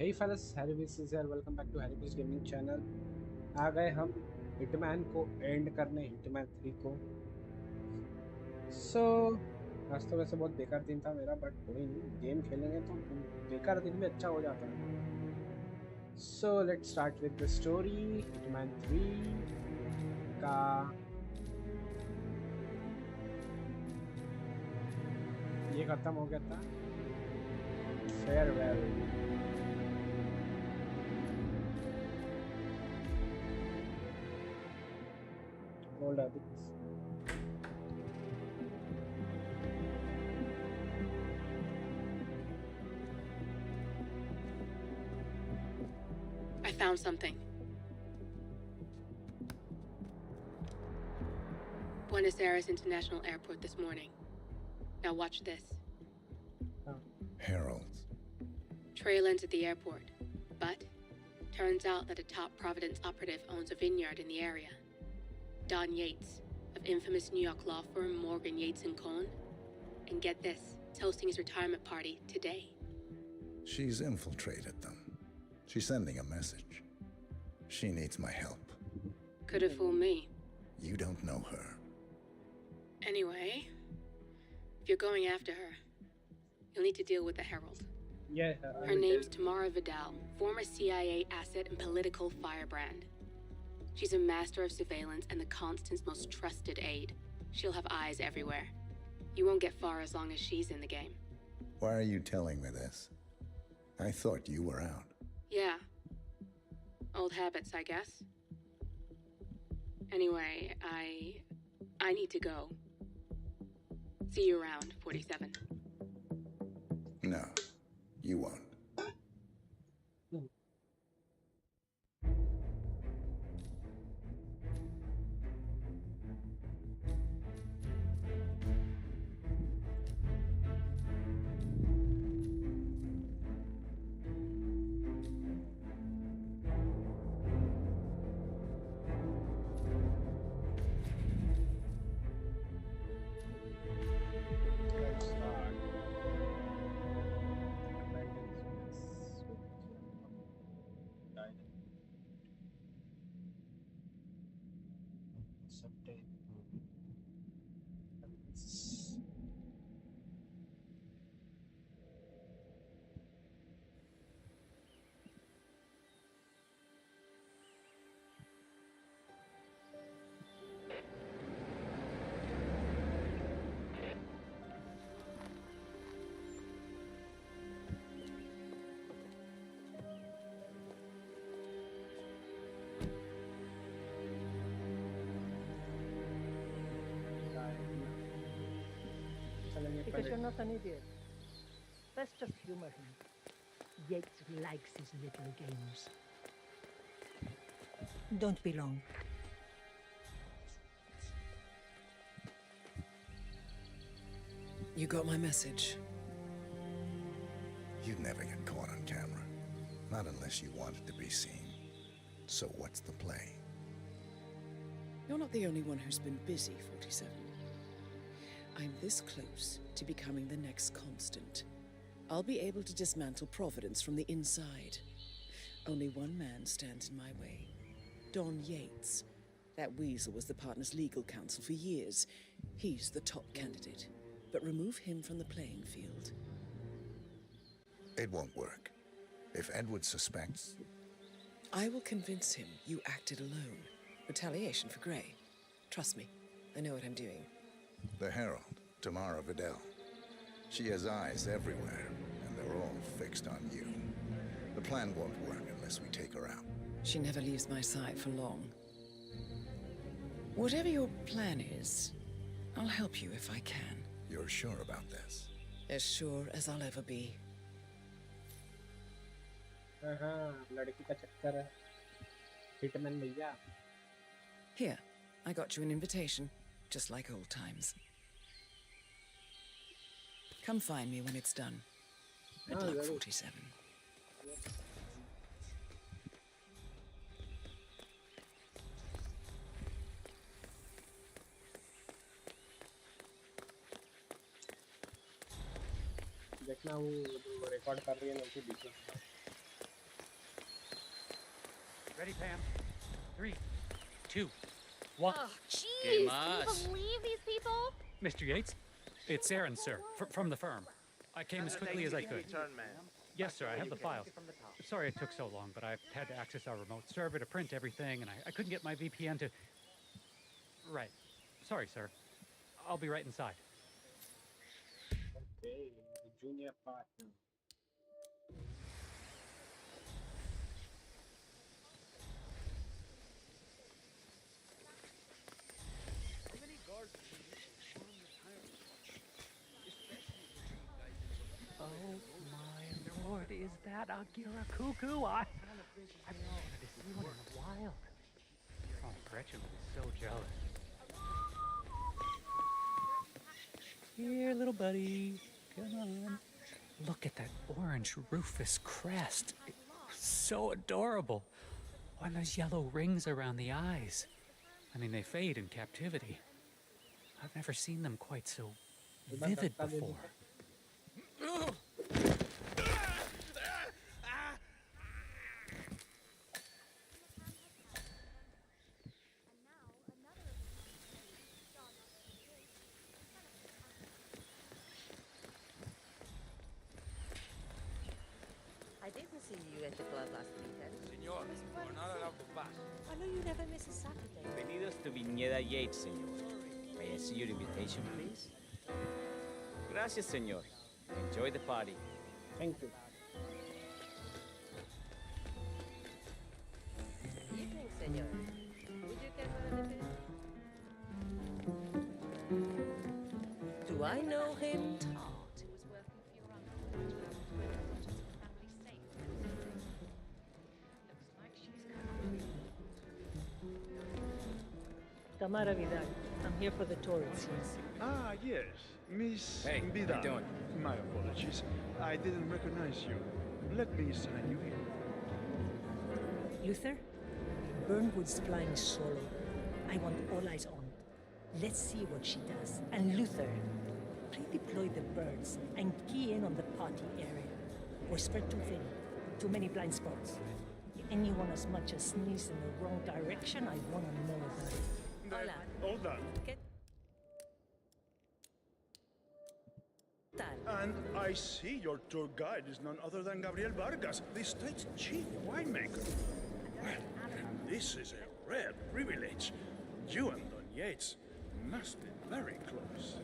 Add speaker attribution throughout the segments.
Speaker 1: Hey fellas, Harry is here. Welcome back to Harry Gaming channel. आ गए हम hitman को एंड करने, हिटमैन 3 को। सो आज तो वैसे बहुत बेकार दिन था मेरा, बट कोई नहीं, गेम खेलेंगे तो बेकार दिन भी अच्छा हो जाता है। So let's start with the story. Hitman 3 का ये खत्म हो गया था, farewell. Old habits.
Speaker 2: I found something. Buenos Aires International Airport this morning. Now watch this.
Speaker 3: Heralds.
Speaker 2: Trail ends at the airport, but turns out that a top Providence operative owns a vineyard in the area. Don Yates, of infamous New York law firm Morgan Yates & Cohn. And get this, it's hosting his retirement party today.
Speaker 3: She's infiltrated them. She's sending a message. She needs my help.
Speaker 2: Could have fooled me.
Speaker 3: You don't know her.
Speaker 2: Anyway, if you're going after her, you'll need to deal with the Herald.
Speaker 1: Yeah.
Speaker 2: Her name's Tamara Vidal, former CIA asset and political firebrand. She's a master of surveillance and the Constant's most trusted aide. She'll have eyes everywhere. You won't get far as long as she's in the game.
Speaker 3: Why are you telling me this? I thought you were out.
Speaker 2: Yeah. Old habits, I guess. Anyway, I need to go. See you around, 47.
Speaker 3: No, you won't.
Speaker 1: Let's start. Someday. चलेंगे
Speaker 4: Because
Speaker 1: पहले।
Speaker 4: you're not an idiot. Let's just humor him. Yates likes his little games. Don't be long.
Speaker 5: You got my message.
Speaker 3: You'd never get caught on camera. Not unless you wanted to be seen. So what's the play?
Speaker 5: You're not the only one who's been busy, 47. I'm this close to becoming the next Constant. I'll be able to dismantle Providence from the inside. Only one man stands in my way. Don Yates. That weasel was the partner's legal counsel for years. He's the top candidate. But remove him from the playing field.
Speaker 3: It won't work. If Edward suspects...
Speaker 5: I will convince him you acted alone. Retaliation for Grey. Trust me, I know what I'm doing.
Speaker 3: The Herald, Tamara Vidal. She has eyes everywhere, and they're all fixed on you. The plan won't work unless we take her out.
Speaker 5: She never leaves my side for long. Whatever your plan is, I'll help you if I can.
Speaker 3: You're sure about this?
Speaker 5: As sure as I'll ever be.
Speaker 1: हाँ, लड़की का चक्कर है। Hitman भैया।
Speaker 5: Here, I got you an invitation, just like old times. Come find me when it's done. Good luck, 47.
Speaker 1: देखना वो record कर रही है ना, उसे बीच में
Speaker 6: Ready, Pam? 3, 2, 1.
Speaker 7: Oh, jeez!
Speaker 6: ¿Qué
Speaker 7: Can
Speaker 6: más?
Speaker 7: you believe these people?
Speaker 6: Mr. Yates? It's Aaron, sir, from the firm. I came as quickly as I could. Yes, sir, I have the files. Sorry it took so long, but I had to access our remote server to print everything, and I couldn't get my VPN to... Right. Sorry, sir. I'll be right inside.
Speaker 1: Okay, the junior partner.
Speaker 6: Oh my lord, is that Agira Cuckoo? I've wanted to see one in the wild. Oh, Gretchen will be so jealous. Here, little buddy. Come on. Look at that orange rufous crest. It's so adorable. Oh, and those yellow rings around the eyes. I mean, they fade in captivity. I've never seen them quite so vivid before.
Speaker 8: I didn't see you at the club last weekend.
Speaker 9: Señor, we're not allowed to pass.
Speaker 8: I know you never miss a Saturday.
Speaker 10: Bienvenidos to Viñeda Yates, señor. May I see your invitation, please? Gracias, señor. Enjoy the party.
Speaker 1: Thank you.
Speaker 8: Evening, senor. Would you care for a little? Do I know him?
Speaker 7: It was working for your uncle. It was family safe. Looks like she's coming.
Speaker 4: Tamara Vidal. I'm here for the tourists.
Speaker 11: Ah, yes. Miss
Speaker 10: Hey, how you
Speaker 11: Vidal.
Speaker 10: doing?
Speaker 11: My apologies. I didn't recognize you. Let me sign you in.
Speaker 4: Luther? Burnwood's flying solo. I want all eyes on. Let's see what she does. And Luther, redeploy the birds and key in on the party area. We're spread too thin. Too many blind spots. If anyone as much as sneeze in the wrong direction, I want to know about it.
Speaker 8: Hola.
Speaker 11: Hold on.
Speaker 8: ¿Qué tal?
Speaker 11: And I see your tour guide is none other than Gabriel Vargas, the state's chief winemaker. Well, this is a rare privilege. You and Don Yates must be very close.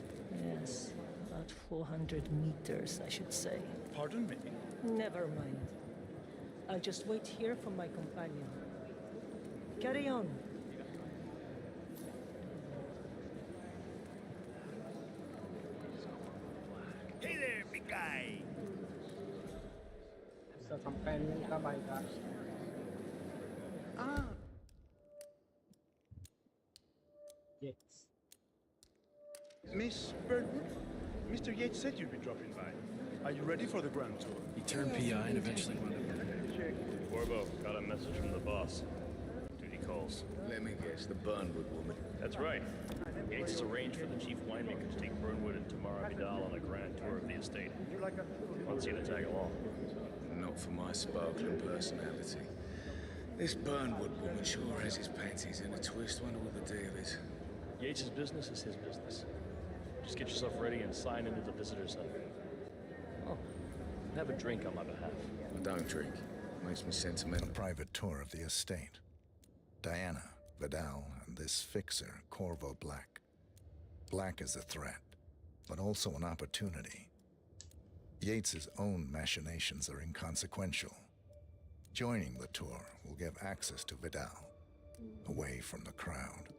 Speaker 4: Yes, about 400 meters, I should say.
Speaker 11: Pardon me?
Speaker 4: Never mind. I'll just wait here for my companion. Carry on.
Speaker 9: Hey there, big guy.
Speaker 1: इसका companion का भाईदार.
Speaker 11: Ah,
Speaker 1: Yes.
Speaker 11: Miss Birdwood? Mr. Yates said you'd be dropping by. Are you ready for the grand tour?
Speaker 12: He turned PI and eventually wound up.
Speaker 13: Corvo, got a message from the boss. Duty calls.
Speaker 12: Let me guess, the Burnwood woman.
Speaker 13: That's right. Yates has arranged for the chief winemaker to take Burnwood and Tamara Vidal on a grand tour of the estate. Wants you to tag along.
Speaker 12: Not for my sparkling personality. This Burnwood woman sure has his panties in a twist. Wonder what the deal is.
Speaker 13: Yates' business is his business. Just get yourself ready and sign into the visitor center. Oh, have a drink on my behalf.
Speaker 12: I don't drink. Makes me
Speaker 3: A
Speaker 12: sentimental.
Speaker 3: private tour of the estate. Diana, Vidal, and this fixer, Corvo Black. Black is a threat, but also an opportunity. Yates's own machinations are inconsequential. Joining the tour will give access to Vidal, away from the crowd.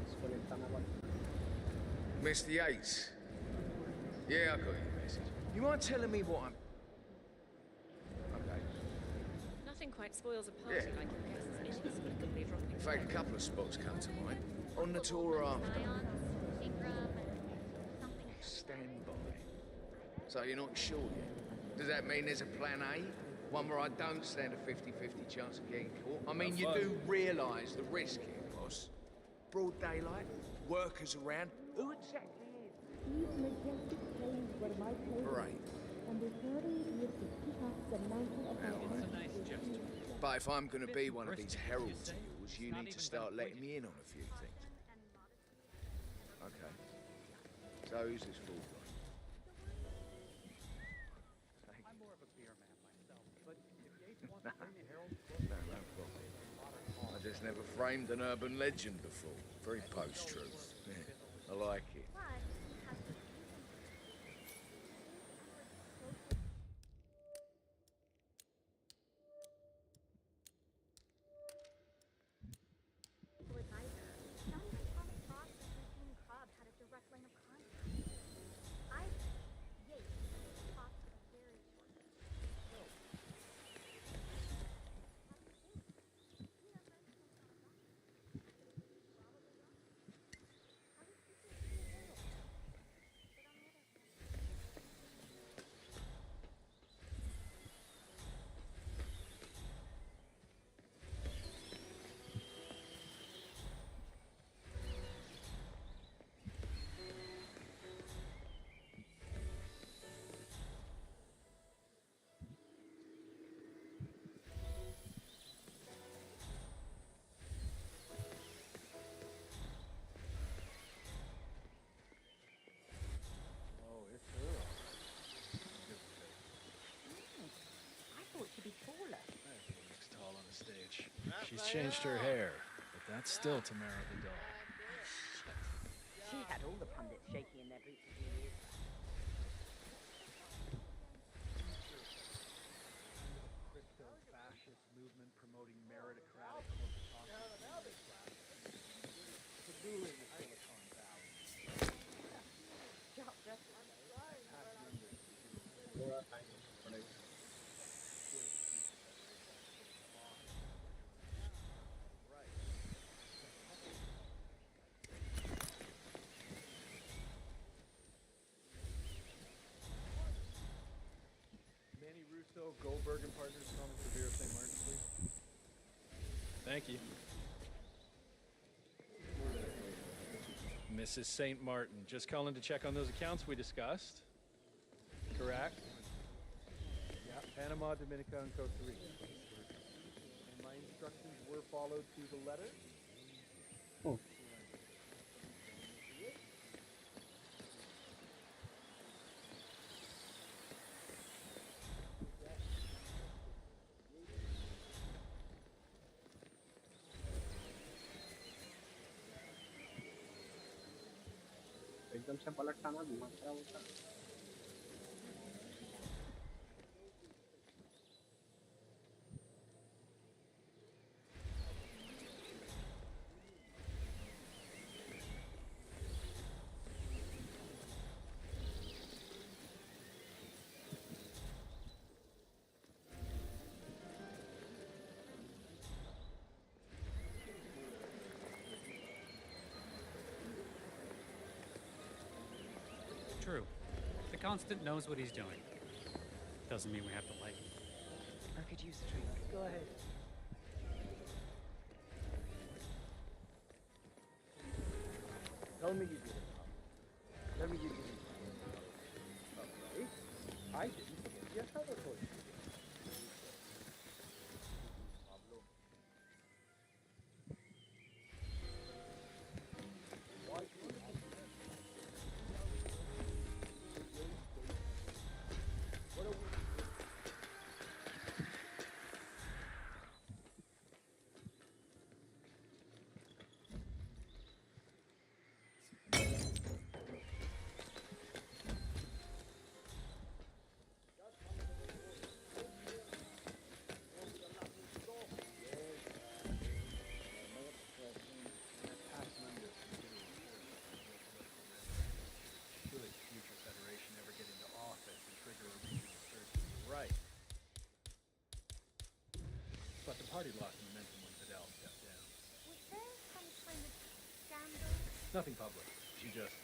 Speaker 1: इसको लेता ना but.
Speaker 12: Mr. Yates. Yeah, I got your message. You mind telling me what I'm... Okay.
Speaker 7: Nothing quite spoils a party
Speaker 12: Yeah.
Speaker 7: like your guests inexplicably dropping.
Speaker 12: In fact, a couple of spots come to mind. On the tour after. Stand by. So you're not sure yet? Does that mean there's a plan A? One where I don't stand a 50-50 chance of getting caught? I mean, you do realise the risk here, boss. Broad daylight, workers around. Who exactly is?
Speaker 14: These majestic plains were my playground.
Speaker 12: Right.
Speaker 14: And the further it is to keep up the mantle of my
Speaker 6: It's a nice gesture.
Speaker 12: But if I'm going to
Speaker 6: Bit
Speaker 12: be one of
Speaker 6: brisk,
Speaker 12: these
Speaker 6: you
Speaker 12: heralds
Speaker 6: say?
Speaker 12: of yours, you
Speaker 6: Not
Speaker 12: need to
Speaker 6: even
Speaker 12: start
Speaker 6: been
Speaker 12: letting me in on a few things. Okay. So who's this fool?
Speaker 6: I'm more of a beer man myself, but if Yates wants to bring the Herald
Speaker 12: No, no problem. I just never framed an urban legend before. Very post-truth. Yeah, I like it.
Speaker 14: Advisor. Not even Thomas Frost and Christine Cobb had a direct line of contact. I Yates talked to a very short
Speaker 13: Oh, it's her.
Speaker 4: I thought she'd be taller.
Speaker 13: Everyone looks tall on the stage. She's changed her hair, but that's still Tamara the doll.
Speaker 8: She had all the pundits shaking in their boots a few years back.
Speaker 15: Crypto-fascist movement promoting meritocratic corporatocracy. The ruling of Silicon Valley.
Speaker 1: थोड़ा time पड़ेगा.
Speaker 15: Manny Russo, Goldberg and Partners, calling for beer of St. Martin's, please.
Speaker 13: Thank you. Mrs. St. Martin, just calling to check on those accounts we discussed. Correct?
Speaker 15: Yeah, Panama, Dominica, and Costa Rica. And my instructions were followed to the letter.
Speaker 1: Oh. एकदम से पलटता ना दिमाग खराब होता है.
Speaker 6: True. The Constant knows what he's doing. Doesn't mean we have to like him.
Speaker 8: I could use a drink.
Speaker 15: Go ahead. Tell me you did it. Tell me you did it. Okay. I didn't forget your cover for you.
Speaker 13: Right. But the party lost momentum when Fidel stepped down.
Speaker 14: Was there some kind of scandal?
Speaker 13: Nothing public. She just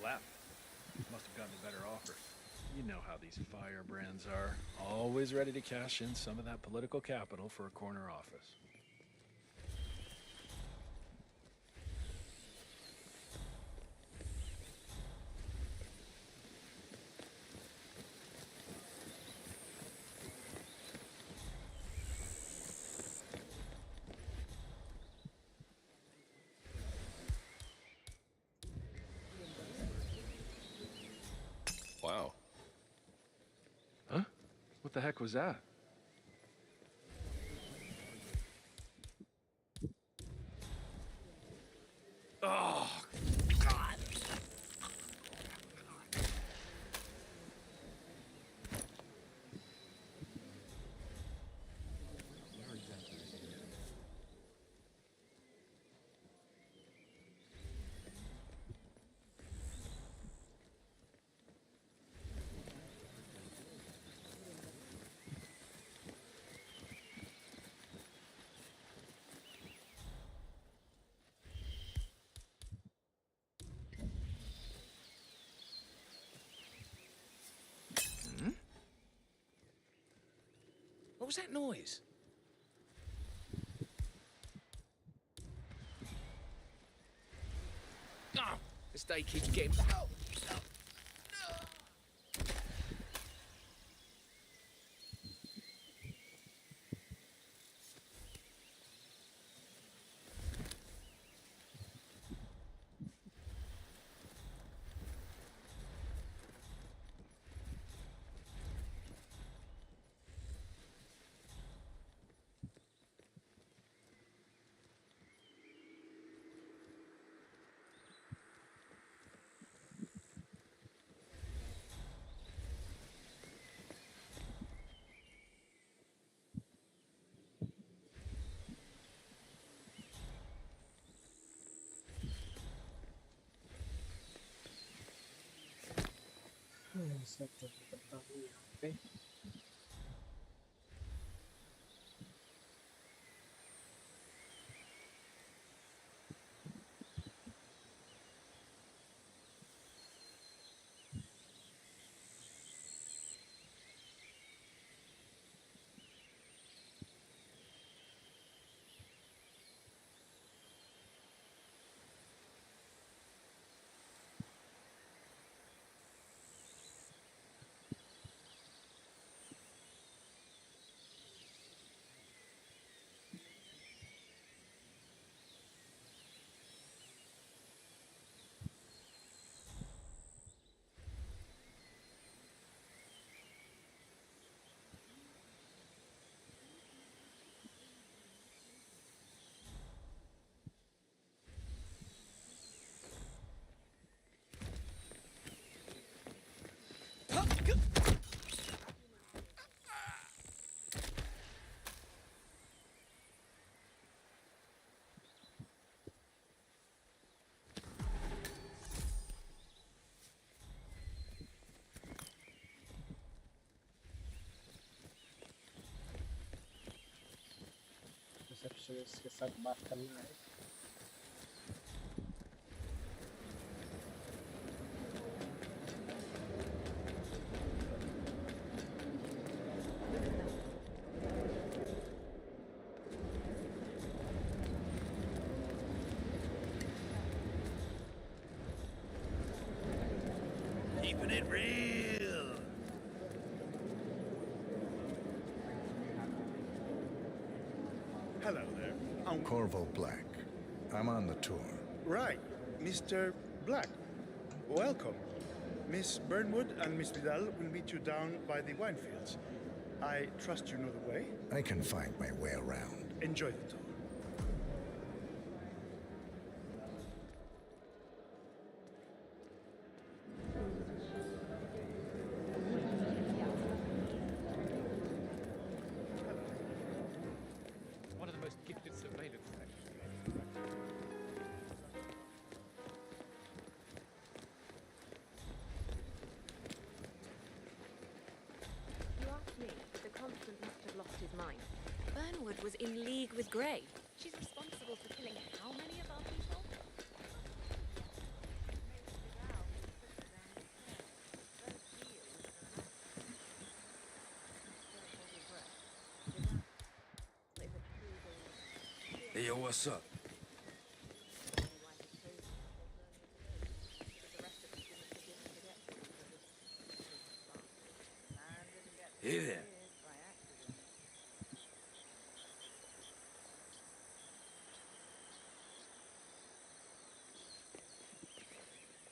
Speaker 13: left. Must have gotten a better offer. You know how these firebrands are. Always ready to cash in some of that political capital for a corner office. What the heck was that? Oh, God! What was that noise? Oh, this day keeps getting... Oh.
Speaker 1: सब तो करता हूँ यहाँ पे. Receptionist के साथ बात करना है.
Speaker 9: Keeping it real.
Speaker 11: Hello there.
Speaker 3: Corvo Black. I'm on the tour.
Speaker 11: Right, Mr. Black. Welcome. Miss Burnwood and Miss Vidal will meet you down by the wine fields. I trust you know the way.
Speaker 3: I can find my way around.
Speaker 11: Enjoy the tour.
Speaker 6: One of the most gifted surveillance techniques.
Speaker 16: You asked me. The Constant must have lost his mind. Burnwood was in league with Grey. She's responsible for killing how many of our people?
Speaker 9: Hey, yo, what's up? Hey there.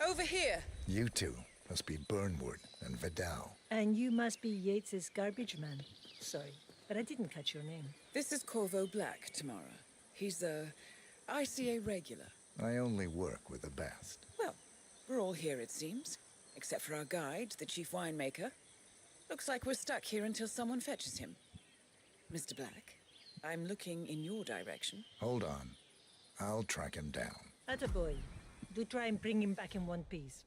Speaker 5: Over here.
Speaker 3: You two must be Burnwood. and Vidal.
Speaker 4: And you must be Yates's garbage man. Sorry, but I didn't catch your name.
Speaker 5: This is Corvo Black, Tamara. He's the ICA regular.
Speaker 3: I only work with the best.
Speaker 5: Well, we're all here, it seems. Except for our guide, the chief winemaker. Looks like we're stuck here until someone fetches him. Mr. Black, I'm looking in your direction.
Speaker 3: Hold on. I'll track him down.
Speaker 4: Attaboy. Do try and bring him back in one piece.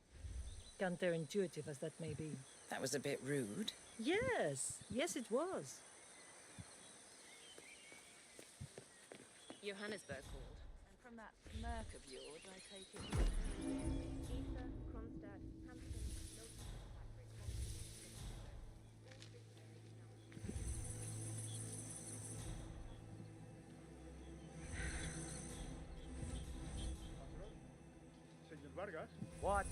Speaker 4: Counterintuitive as that may be.
Speaker 5: That was a bit rude.
Speaker 4: Yes, yes it was.
Speaker 16: Johannesburg called.
Speaker 8: And from that smirk of yours, I take it.
Speaker 14: Ether, Kronstadt, Hampton, Lotus,
Speaker 11: Senor Vargas?
Speaker 17: What?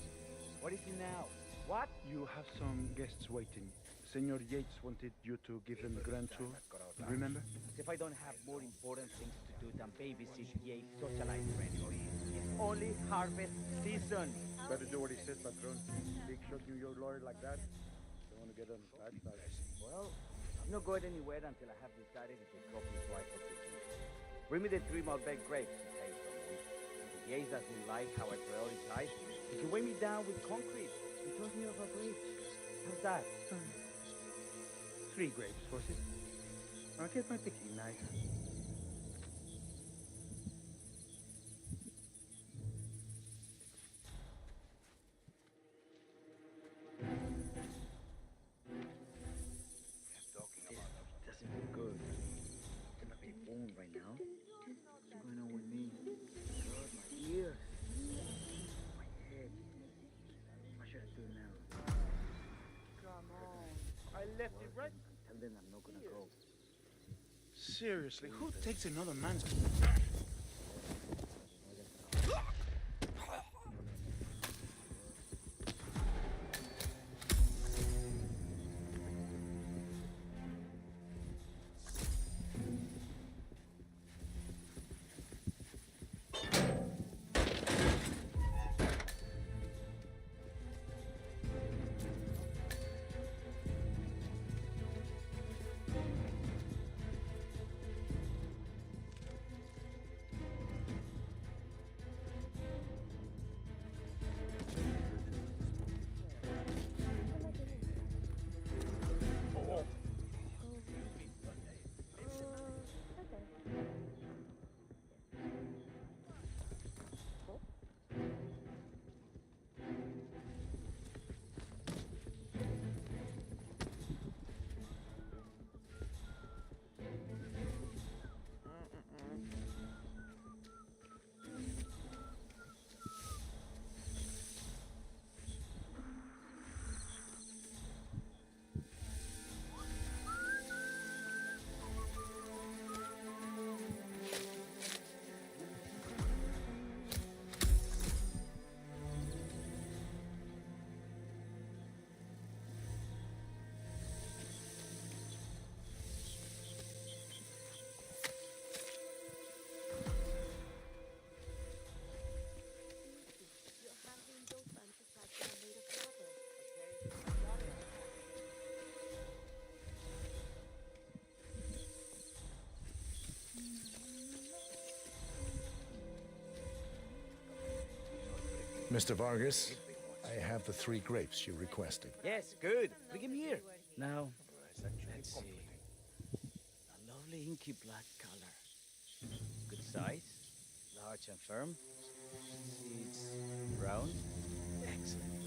Speaker 17: What is it now? What?
Speaker 11: You have some guests waiting. Senor Yates wanted you to give them the grand tour. Remember?
Speaker 17: As if I don't have more important things to do than babysit Yates' socialite friends. It's only harvest season.
Speaker 11: Better do what he says, Patron. Big shot New York lawyer like that. Don't want to get on bad side.
Speaker 17: Well, I'm not going anywhere until I have decided if the crop is right or not. Bring me the 3 Malbec grapes, okay, someone. If Yates doesn't like how I prioritize, he can weigh me down with concrete and toss me off a bridge. How's that?
Speaker 11: 3 grapes, was it? I'll get my picking knife.
Speaker 17: Doesn't feel good. I'm gonna be born right now. What's going on with me? God, my ears. My head. What should I do now? Come on. I left it right. Tell them I'm not gonna go.
Speaker 11: Seriously, who takes another man's...
Speaker 3: Mr. Vargas, I have the 3 grapes you requested.
Speaker 17: Yes, good. Bring him here. Now, let's see. A lovely inky black color. Good size, large and firm. Seeds brown. Excellent.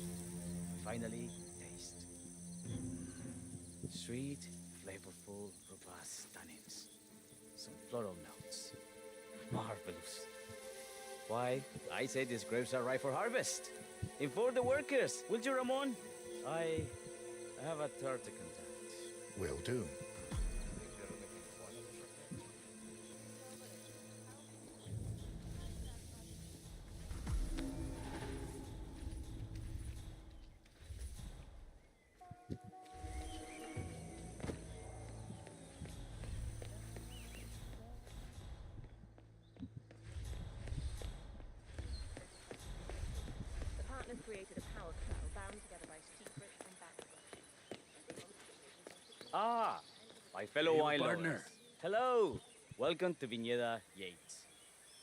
Speaker 17: Finally, taste. Sweet, flavorful, robust tannins. Some floral notes. Marvelous. Why, I say these grapes are ripe for harvest. Inform the workers, will you, Ramon? I have a third to conduct.
Speaker 3: Will do.
Speaker 16: The partners created a power cell bound together by secret and back
Speaker 10: Ah, my fellow
Speaker 9: Hey,
Speaker 10: wine
Speaker 9: partner.
Speaker 10: lovers. Hello. Welcome to Viñeda Yates.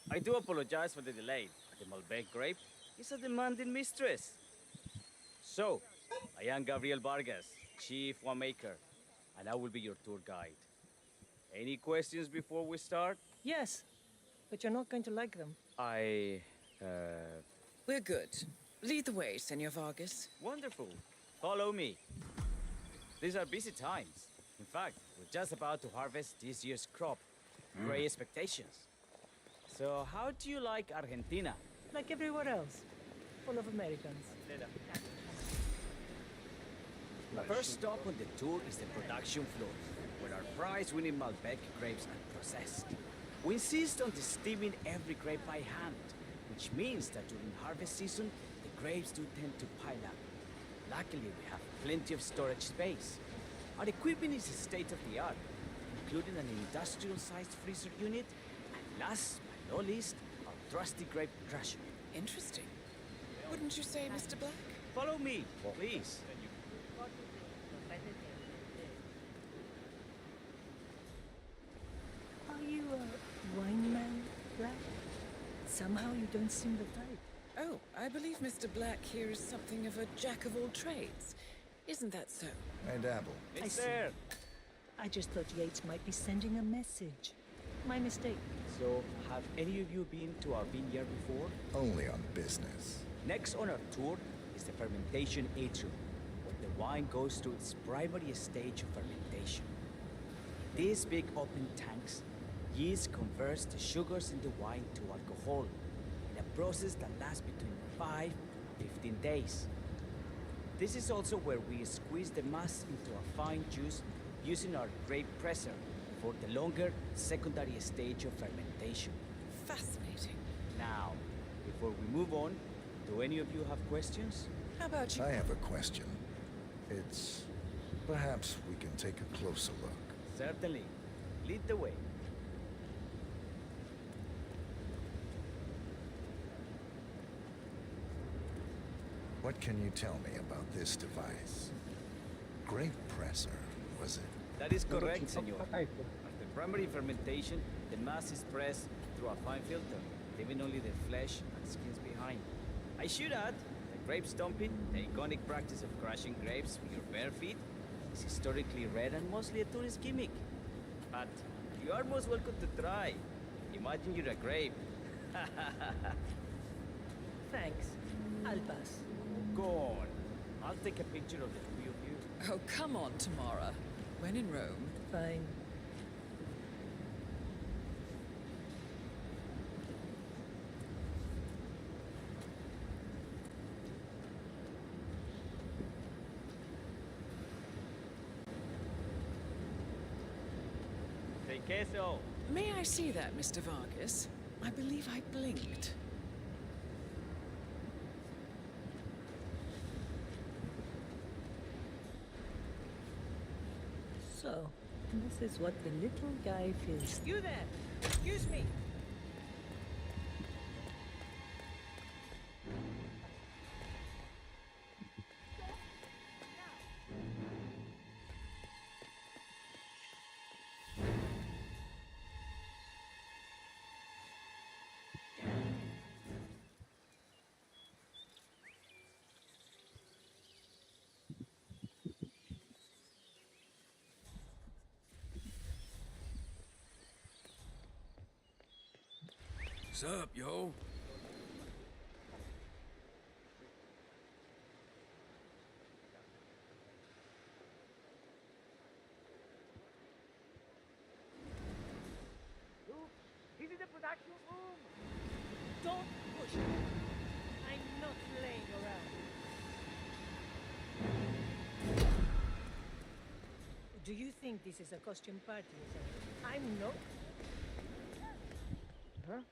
Speaker 10: I do apologize for the delay. The Malbec grape is a demanding mistress. So, I am Gabriel Vargas, Chief Winemaker, and I will be your tour guide. Any questions before we start?
Speaker 4: Yes, but you're not going to like them.
Speaker 5: We're good. Lead the way, Senor Vargas.
Speaker 10: Wonderful. Follow me. These are busy times. In fact, we're just about to harvest this year's crop. Great expectations. So, how do you like Argentina?
Speaker 4: Like everywhere else. Full of Americans.
Speaker 10: The first stop on the tour is the production floor, where our prize-winning Malbec grapes are processed. We insist on steaming every grape by hand, which means that during harvest season, the grapes do tend to pile up. Luckily, we have plenty of storage space. Our equipment is state-of-the-art, including an industrial-sized freezer unit, and last but not least, our trusty grape crusher.
Speaker 5: Interesting. Wouldn't you say, Mr. Black?
Speaker 10: Follow me, please.
Speaker 4: Are you a wine man, Black? Somehow you don't seem the type.
Speaker 5: Oh, I believe Mr. Black here is something of a jack of all trades. Isn't that so?
Speaker 3: I dabble.
Speaker 4: I see. I just thought Yates might be sending a message. My mistake.
Speaker 10: So, have any of you been to our vineyard before?
Speaker 3: Only on business.
Speaker 10: Next on our tour is the fermentation atrium, where the wine goes through its primary stage of fermentation. In these big open tanks, yeast converts the sugars in the wine to alcohol, in a process that lasts between 5 and 15 days. This is also where we squeeze the mass into a fine juice using our grape presser for the longer secondary stage of fermentation.
Speaker 5: Fascinating.
Speaker 10: Now, before we move on, do any of you have questions?
Speaker 5: How about you?
Speaker 3: I have a question. It's... perhaps we can take a closer look.
Speaker 10: Certainly. Lead the way.
Speaker 3: What can you tell me about this device? Grape presser, was it?
Speaker 10: That is correct, senor. After primary fermentation, the mass is pressed through a fine filter, leaving only the flesh and skins behind. I should add, the grape stomping, the iconic practice of crushing grapes with your bare feet, is historically rare and mostly a tourist gimmick. But you are most welcome to try. Imagine you're a grape.
Speaker 4: Thanks. I'll pass.
Speaker 10: Go on. I'll take a picture of the three of you.
Speaker 5: Oh, come on, Tamara. When in Rome.
Speaker 4: Fine.
Speaker 10: Say queso.
Speaker 5: May I see that, Mr. Vargas? I believe I blinked.
Speaker 4: So, this is what the little guy feels.
Speaker 8: You there! Excuse me!
Speaker 9: What's up, yo?
Speaker 8: He's in the production room!
Speaker 4: Don't push me. I'm not laying around. Do you think this is a costume party? I'm not.
Speaker 8: Huh?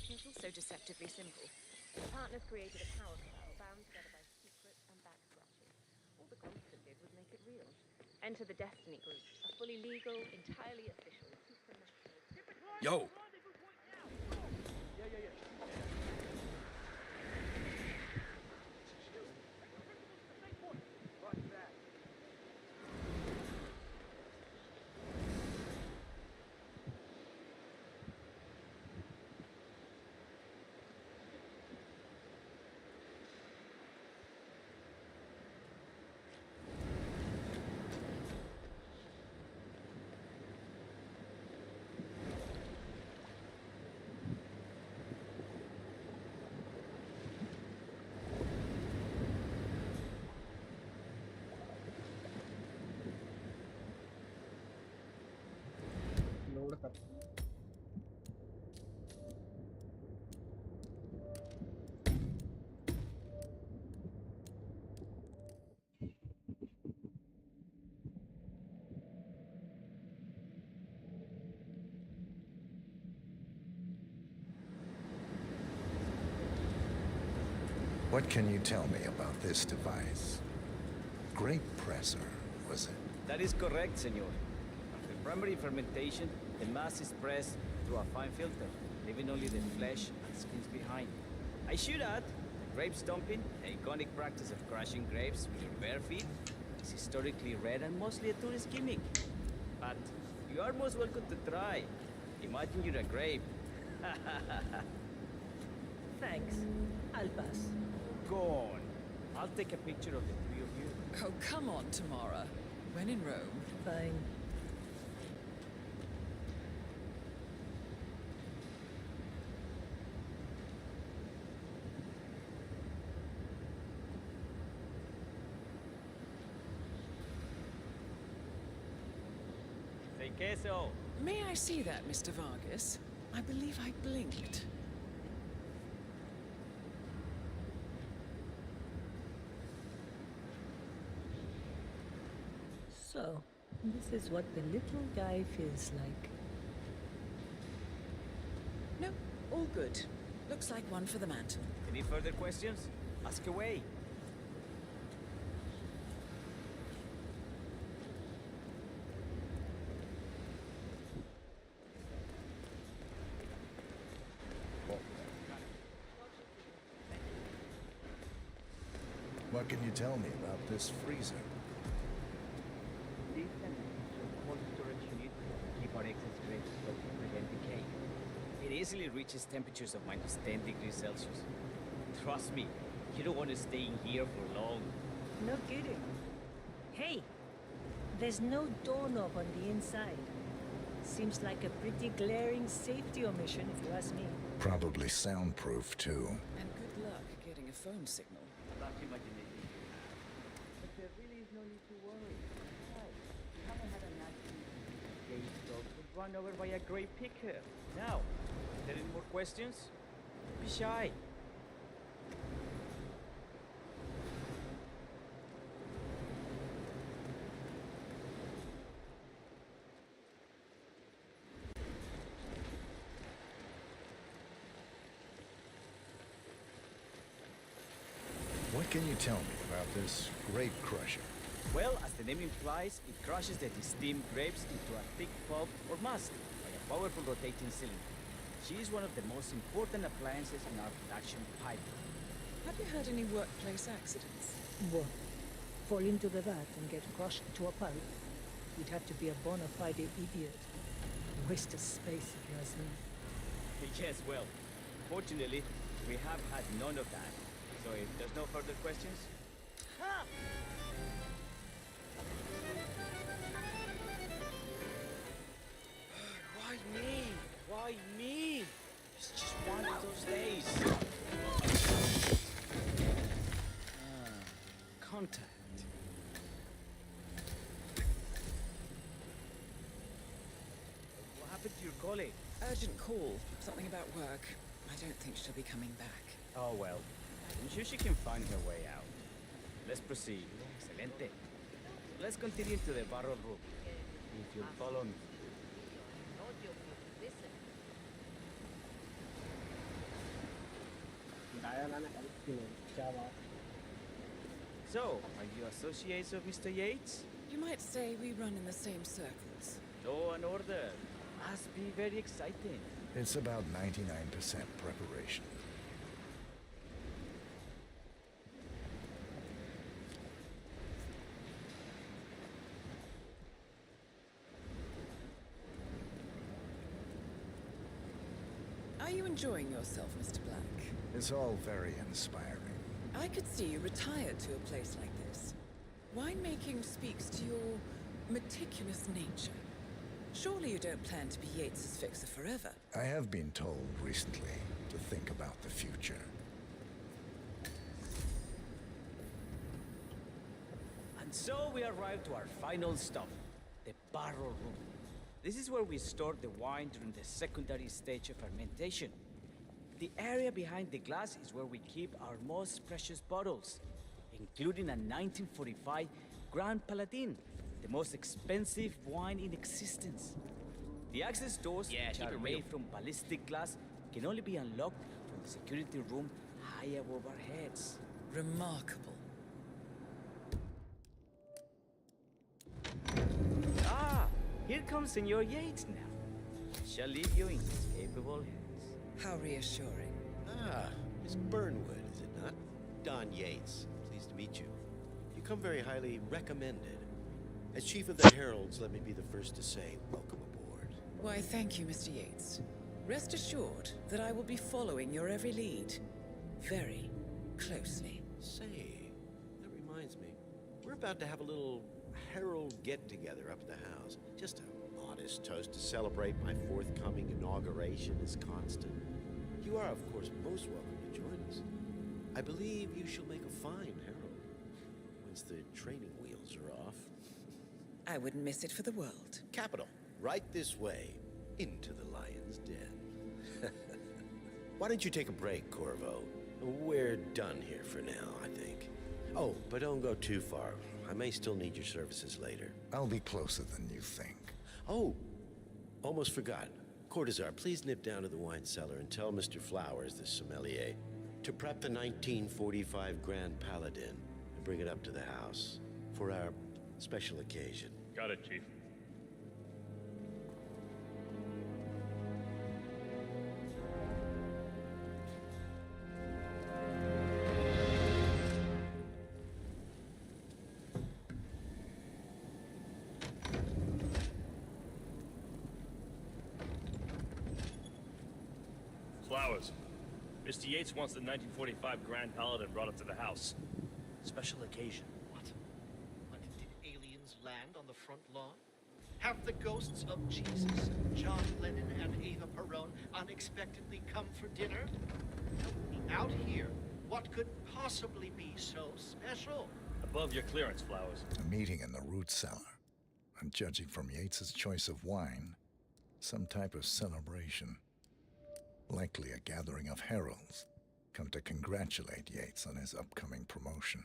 Speaker 16: It's also deceptively simple.
Speaker 14: The partners created a power cell bound together by secrets and back scratches. All the constant did was make it real.
Speaker 16: Enter the Destiny Group, a fully legal, entirely official supranational...
Speaker 9: Yo!
Speaker 1: Load कर
Speaker 3: What can you tell me about this device? Grape presser, was it?
Speaker 10: That is correct, senor. After primary fermentation, the mass is pressed through a fine filter, leaving only the flesh and skins behind. I should add, grape stomping, the iconic practice of crushing grapes with your bare feet, is historically rare and mostly a tourist gimmick. But you are most welcome to try. Imagine you're a grape.
Speaker 4: Thanks. I'll pass.
Speaker 10: Go on. I'll take a picture of the three of you.
Speaker 5: Oh, come on, Tamara. When in Rome.
Speaker 4: Fine.
Speaker 10: Say queso.
Speaker 5: May I see that, Mr. Vargas? I believe I blinked.
Speaker 4: So, this is what the little guy feels like.
Speaker 5: No, all good. Looks like one for the mantle.
Speaker 10: Any further questions? Ask away.
Speaker 3: What can you tell me about this freezer?
Speaker 10: This is a cold storage unit to keep our excess grapes stored to prevent decay. It easily reaches temperatures of -10 degrees Celsius. Trust me, you don't want to stay in here for long.
Speaker 4: No kidding. Hey, there's no doorknob on the inside. Seems like a pretty glaring safety omission, if you ask me.
Speaker 3: Probably soundproof, too.
Speaker 5: And good luck getting a phone signal.
Speaker 10: That's imagination. But there really is no need to worry. Besides, you haven't had an accident. Gabe's dog was run over by a grape picker. Now, are there any more questions? Don't be shy.
Speaker 3: What can you tell me about this grape crusher?
Speaker 10: Well, as the name implies, it crushes the steamed grapes into a thick pulp or must by a powerful rotating cylinder. She is one of the most important appliances in our production pipeline.
Speaker 5: Have you had any workplace accidents?
Speaker 4: What? Fall into the vat and get crushed to a pulp? You'd have to be a bona fide idiot. Waste of space, if you ask me.
Speaker 10: Yes, well, fortunately, we have had none of that. So if there's no further questions... Why me? Why me? It's just one of those days. Contact. What happened to your colleague?
Speaker 5: Urgent call. Something about work. I don't think she'll be coming back.
Speaker 10: Oh well. I'm sure she can find her way out. Let's proceed. Excelente. Let's continue to the barrel room. If you'll follow me.
Speaker 1: Diana ने help की नहीं क्या बात
Speaker 10: So, are you associates of Mr. Yates?
Speaker 5: You might say we run in the same circles.
Speaker 10: Law and order. Must be very exciting.
Speaker 3: It's about 99% preparation.
Speaker 5: Are you enjoying yourself, Mr. Black?
Speaker 3: It's all very inspiring.
Speaker 5: I could see you retired to a place like this. Winemaking speaks to your meticulous nature. Surely you don't plan to be Yates's fixer forever.
Speaker 3: I have been told recently to think about the future.
Speaker 10: And so we arrive to our final stop, the barrel room. This is where we store the wine during the secondary stage of fermentation. The area behind the glass is where we keep our most precious bottles, including a 1945 Grand Paladin, the most expensive wine in existence. The access doors, which are made from ballistic glass, can only be unlocked from the security room high above our heads.
Speaker 5: Remarkable.
Speaker 10: Ah, here comes Senor Yates now. Shall leave you in his capable hands.
Speaker 5: How reassuring.
Speaker 18: Ah, Miss Burnwood, is it not? Don Yates. Pleased to meet you. You come very highly recommended. As Chief of the Heralds, let me be the first to say, welcome aboard.
Speaker 5: Why, thank you, Mr. Yates. Rest assured that I will be following your every lead. Very closely.
Speaker 18: Say, that reminds me. We're about to have a little Herald get-together up at the house. Just a modest toast to celebrate my forthcoming inauguration as Constant. You are, of course, most welcome to join us. I believe you shall make a fine Herald, once the training wheels are off.
Speaker 5: I wouldn't miss it for the world.
Speaker 18: Capital. Right this way, into the lion's den. Why don't you take a break, Corvo? We're done here for now, I think. Oh, but don't go too far. I may still need your services later.
Speaker 3: I'll be closer than you think.
Speaker 18: Oh, almost forgot. Cortazar, please nip down to the wine cellar and tell Mr. Flowers, the sommelier, to prep the 1945 Grand Paladin and bring it up to the house for our special occasion.
Speaker 13: Got it, Chief. Flowers. Mr. Yates wants the 1945 Grand Paladin brought up to the house. Special occasion.
Speaker 19: What? Did aliens land on the front lawn? Have the ghosts of Jesus, John Lennon, and Eva Perón unexpectedly come for dinner? Help me out here. What could possibly be so special?
Speaker 13: Above your clearance, Flowers.
Speaker 3: A meeting in the root cellar. And judging from Yates's choice of wine, some type of celebration. Likely a gathering of heralds come to congratulate Yates on his upcoming promotion.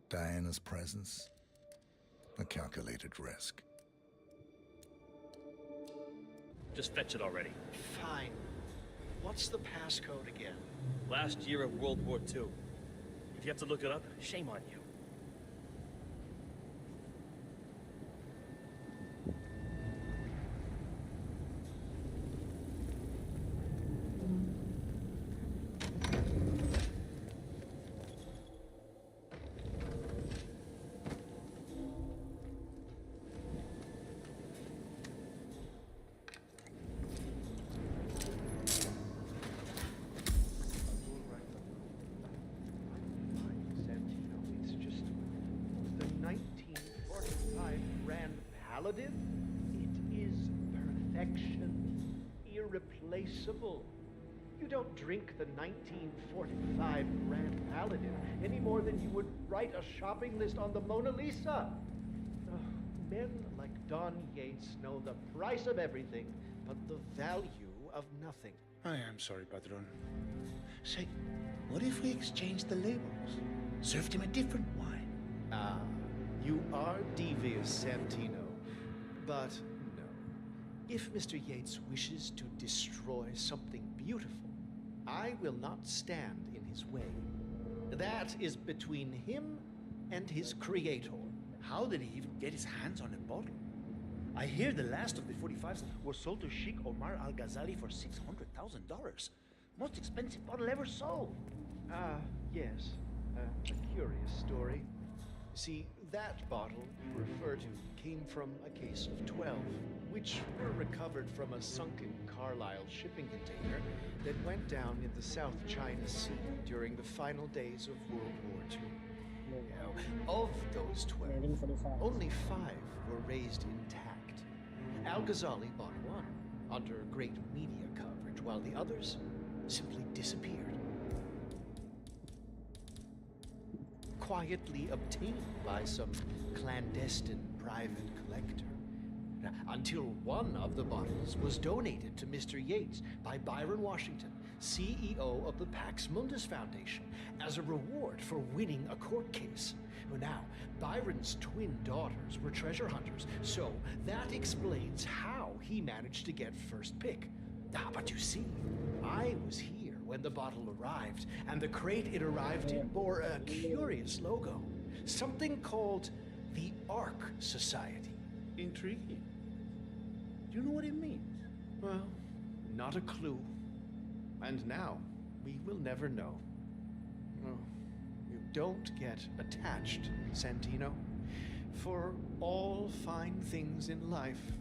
Speaker 3: Diana's presence, a calculated risk.
Speaker 13: Just fetch it already.
Speaker 19: Fine. What's the passcode again?
Speaker 13: Last year of World War II. If you have to look it up, shame on you.
Speaker 19: Paladin? It is perfection. Irreplaceable. You don't drink the 1945 Grand Paladin any more than you would write a shopping list on the Mona Lisa. Men like Don Yates know the price of everything, but the value of nothing.
Speaker 11: I am sorry, Patron. Say, what if we exchange the labels? Served him a different wine.
Speaker 19: Ah, you are devious, Santino. But no. If Mr. Yates wishes to destroy something beautiful, I will not stand in his way. That is between him and his creator.
Speaker 11: How did he even get his hands on a bottle? I hear the last of the 45s was sold to Sheikh Omar Al-Ghazali for $600,000. Most expensive bottle ever sold.
Speaker 19: Yes. A curious story. See, that bottle you refer to came from a case of 12, which were recovered from a sunken Carlisle shipping container that went down in the South China Sea during the final days of World War II. Now, of those 12, only 5 were raised intact. Al-Ghazali bought one under great media coverage, while the others simply disappeared. Quietly obtained by some clandestine private collector. Until one of the bottles was donated to Mr. Yates by Byron Washington, CEO of the Pax Mundus Foundation, as a reward for winning a court case. Now, Byron's twin daughters were treasure hunters, so that explains how he managed to get first pick. But you see, I was here when the bottle arrived, and the crate it arrived in bore a curious logo. Something called the Ark Society.
Speaker 11: Intriguing. Do you know what it means?
Speaker 19: Well, not a clue. And now, we will never know. Oh, you don't get attached, Santino. For all fine things in life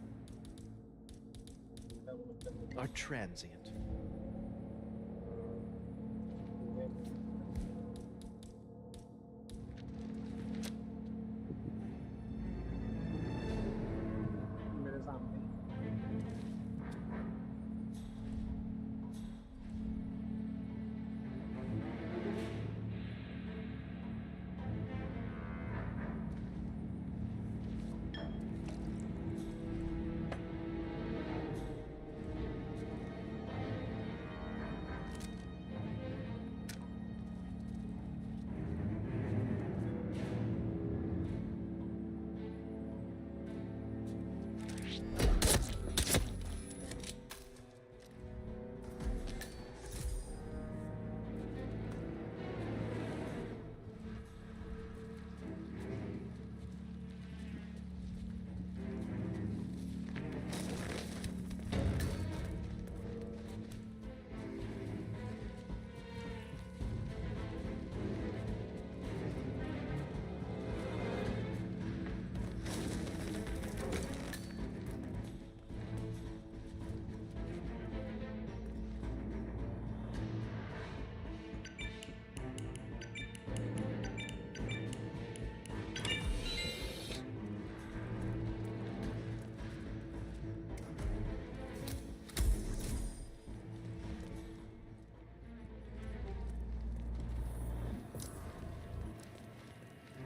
Speaker 19: are transient.
Speaker 1: मेरे सामने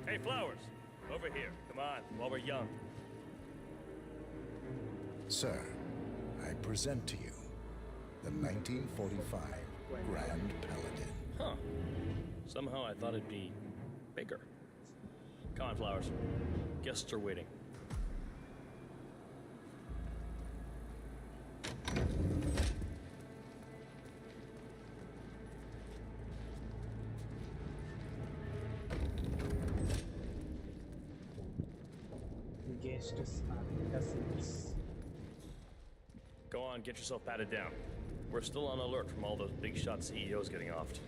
Speaker 20: Hey, Flowers, over here. Come on, while we're young.
Speaker 3: Sir, I present to you the 1945 Grand Paladin.
Speaker 20: Huh. Somehow I thought it'd be bigger. Come on, Flowers. Guests are waiting. Go on, get yourself patted down. We're still on alert from all those big shot CEOs getting offed.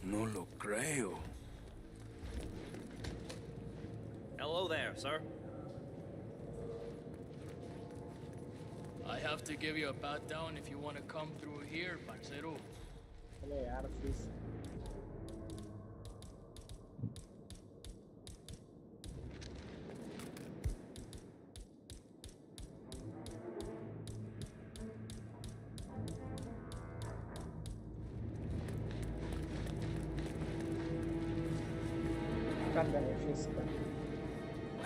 Speaker 9: No lo creo.
Speaker 20: Hello there, sir.
Speaker 21: I have to give you a pat down if you want to come through here, parcero.
Speaker 1: चलो यार please.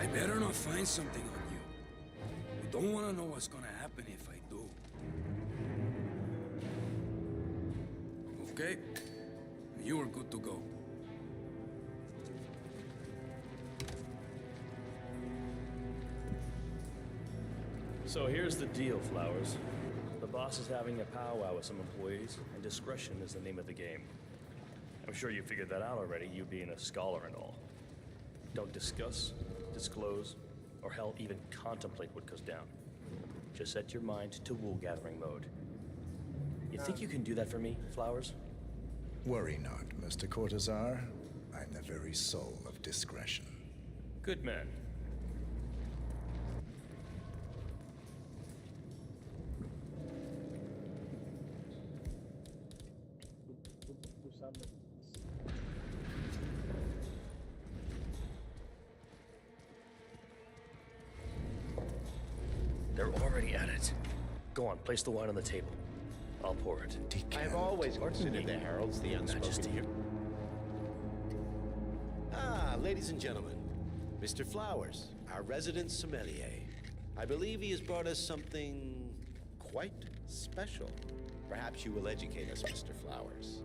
Speaker 9: I better not find something on you. You don't want to know what's gonna happen if I do. Okay? You are good to go.
Speaker 20: So here's the deal, Flowers. The boss is having a powwow with some employees, and discretion is the name of the game. I'm sure you figured that out already, you being a scholar and all. Don't discuss, disclose, or hell, even contemplate what goes down. Just set your mind to wool-gathering mode. You think you can do that for me, Flowers?
Speaker 3: Worry not, Mr. Cortazar. I'm the very soul of discretion.
Speaker 20: Good man. They're already at it. Go on, place the wine on the table. I'll pour it.
Speaker 18: I've always considered the heralds the unspoken hero. Ah, ladies and gentlemen, Mr. Flowers, our resident sommelier. I believe he has brought us something quite special. Perhaps you will educate us, Mr. Flowers.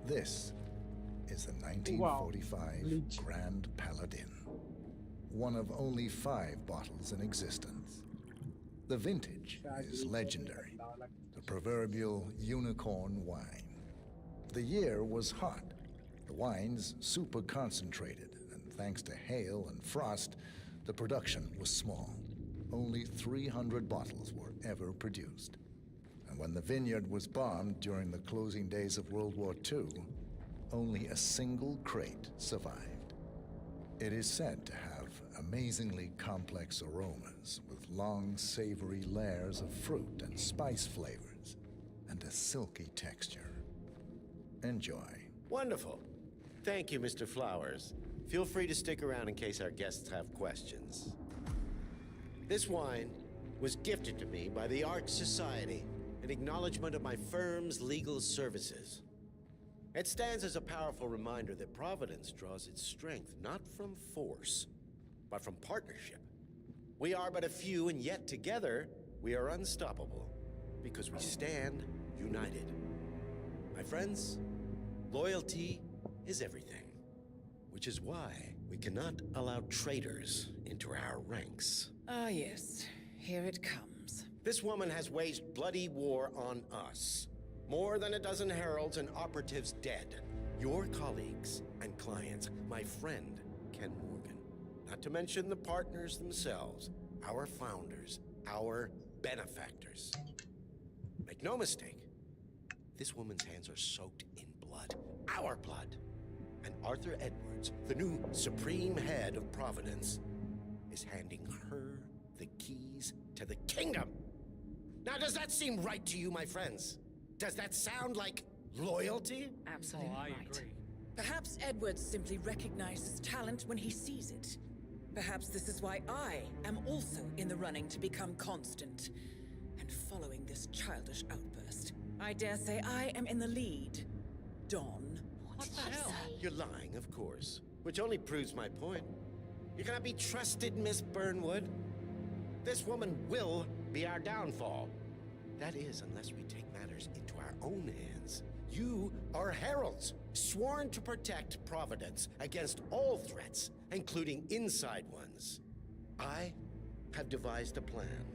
Speaker 3: This is the 1945 Grand Paladin. One of only 5 bottles in existence. The vintage is legendary, the proverbial unicorn wine. The year was hot, the wine's super concentrated, and thanks to hail and frost, the production was small. Only 300 bottles were ever produced. And when the vineyard was bombed during the closing days of World War II, only a single crate survived. It is said to have amazingly complex aromas with long, savory layers of fruit and spice flavors, and a silky texture. Enjoy.
Speaker 18: Wonderful. Thank you, Mr. Flowers. Feel free to stick around in case our guests have questions. This wine was gifted to me by the Art Society in acknowledgement of my firm's legal services. It stands as a powerful reminder that Providence draws its strength not from force, but from partnership. We are but a few, and yet together we are unstoppable because we stand united. My friends, loyalty is everything, which is why we cannot allow traitors into our ranks.
Speaker 5: Ah, yes. Here it comes.
Speaker 18: This woman has waged bloody war on us. More than a dozen heralds and operatives dead. Your colleagues and clients, my friend, Ken Morgan. Not to mention the partners themselves, our founders, our benefactors. Make no mistake, this woman's hands are soaked in blood. Our blood. And Arthur Edwards, the new supreme head of Providence, is handing her the keys to the kingdom. Now, does that seem right to you, my friends? Does that sound like loyalty?
Speaker 5: Absolutely
Speaker 6: I
Speaker 5: right.
Speaker 6: agree.
Speaker 5: Perhaps Edwards simply recognizes talent when he sees it. Perhaps this is why I am also in the running to become constant. And following this childish outburst, I dare say I am in the lead. Dawn.
Speaker 6: What the hell?
Speaker 18: You're lying, of course, which only proves my point. You cannot be trusted, Miss Burnwood. This woman will be our downfall. That is, unless we take matters into our own hands. You are heralds, sworn to protect Providence against all threats, including inside ones. I have devised a plan.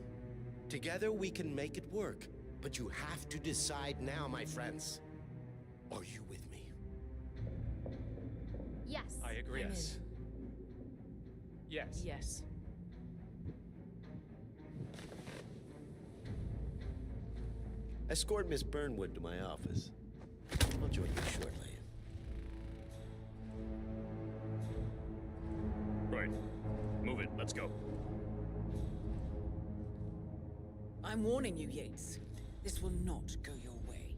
Speaker 18: Together we can make it work, but you have to decide now, my friends. Are you with me?
Speaker 14: Yes.
Speaker 6: I agree. Yes. Yes.
Speaker 5: Yes.
Speaker 18: Escort Miss Burnwood to my office. I'll join you shortly.
Speaker 20: Right. Move it. Let's go.
Speaker 5: I'm warning you, Yates. This will not go your way.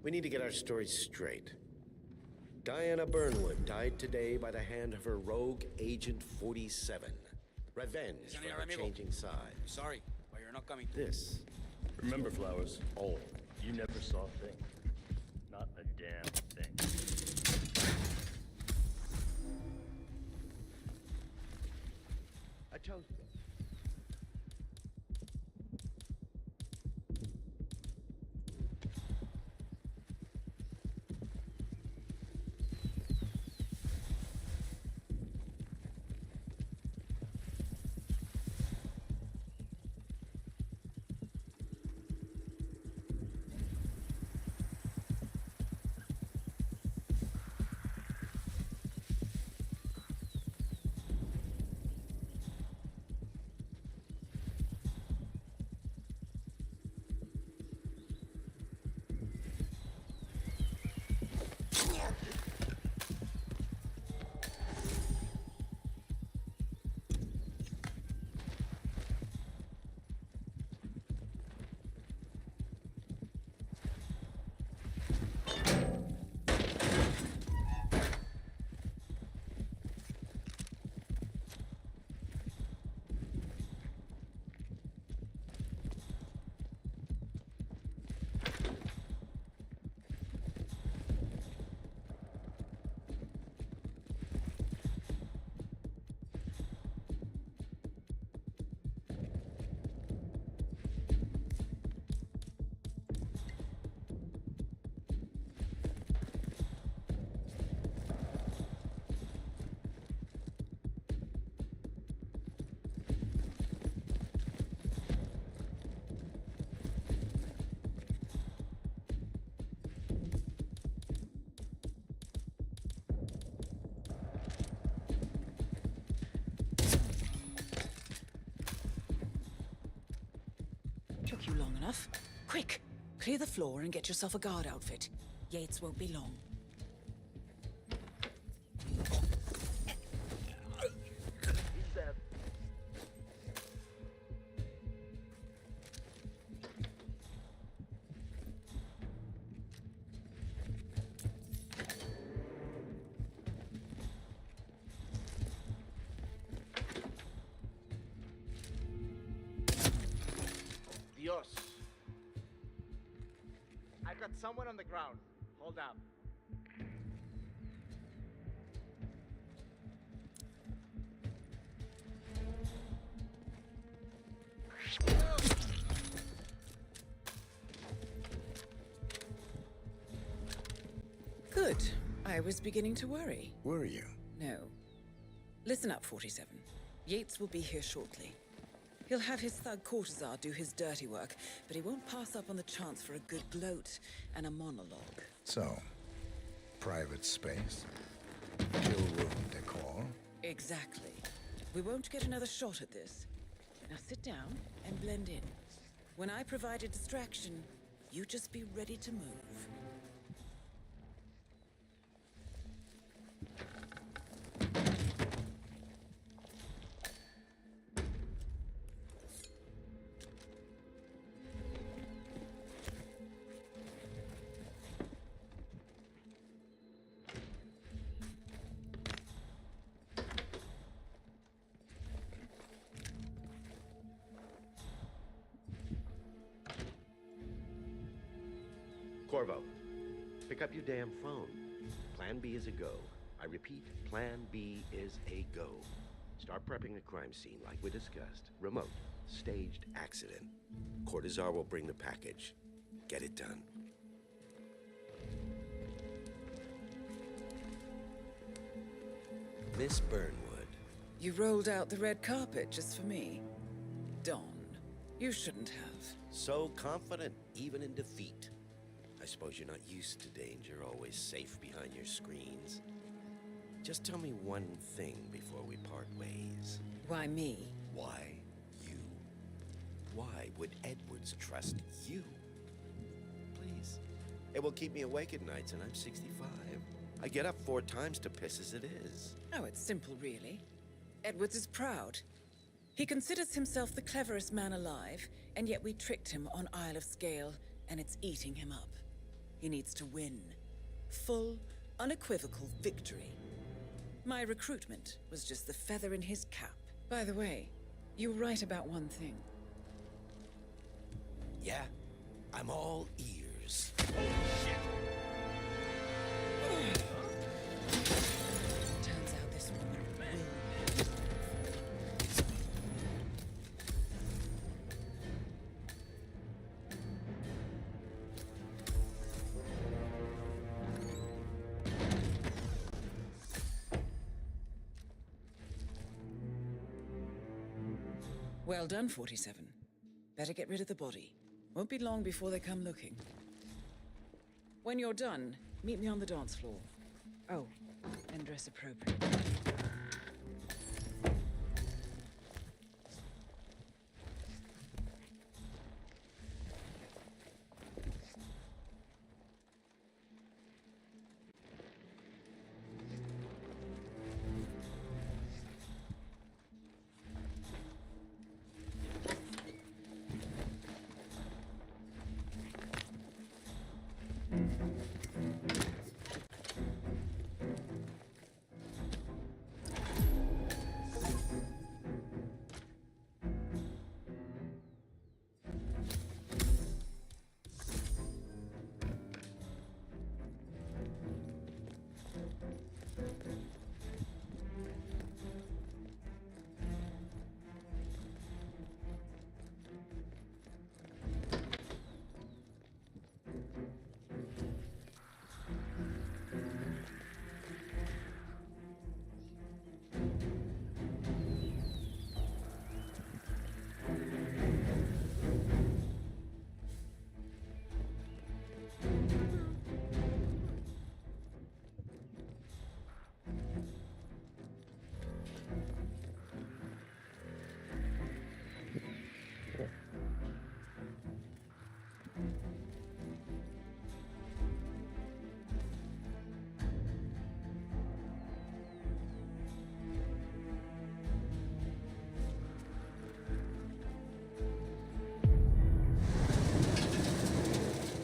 Speaker 18: We need to get our story straight. Diana Burnwood died today by the hand of her rogue Agent 47. Revenge for her changing side.
Speaker 2: Sorry, but you're not coming.
Speaker 18: This.
Speaker 20: Remember, Flowers. Oh, you never saw a thing. Not a damn thing.
Speaker 19: toast.
Speaker 5: Took you long enough. Quick! Clear the floor and get yourself a guard outfit. Yates won't be long.
Speaker 19: He's dead.
Speaker 17: Dios. I got someone on the ground. Hold up.
Speaker 5: Good. I was beginning to worry.
Speaker 3: Were you?
Speaker 5: No. Listen up, 47. Yates will be here shortly. He'll have his thug courtesan do his dirty work, but he won't pass up on the chance for a good gloat and a monologue.
Speaker 3: So, private space, kill room decor.
Speaker 5: Exactly. We won't get another shot at this. Now sit down and blend in. When I provide a distraction, you just be ready to move.
Speaker 18: Corvo, pick up your damn phone. Plan B is a go. I repeat, Plan B is a go. Start prepping the crime scene like we discussed. Remote, staged accident. Cortazar will bring the package. Get it done. Miss Burnwood.
Speaker 5: You rolled out the red carpet just for me. Don, you shouldn't have.
Speaker 18: So confident, even in defeat. I suppose you're not used to danger, always safe behind your screens. Just tell me one thing before we part ways.
Speaker 5: Why me?
Speaker 18: Why you? Why would Edwards trust you? Please. It will keep me awake at nights, and I'm 65. I get up 4 times to piss as it is.
Speaker 5: Oh, it's simple, really. Edwards is proud. He considers himself the cleverest man alive, and yet we tricked him on Isle of Scale, and it's eating him up. He needs to win. Full, unequivocal victory. My recruitment was just the feather in his cap. By the way, you were right about one thing.
Speaker 18: Yeah? I'm all ears.
Speaker 5: Turns out this woman will. Well done, 47. Better get rid of the body. Won't be long before they come looking. When you're done, meet me on the dance floor. Oh, and dress appropriately.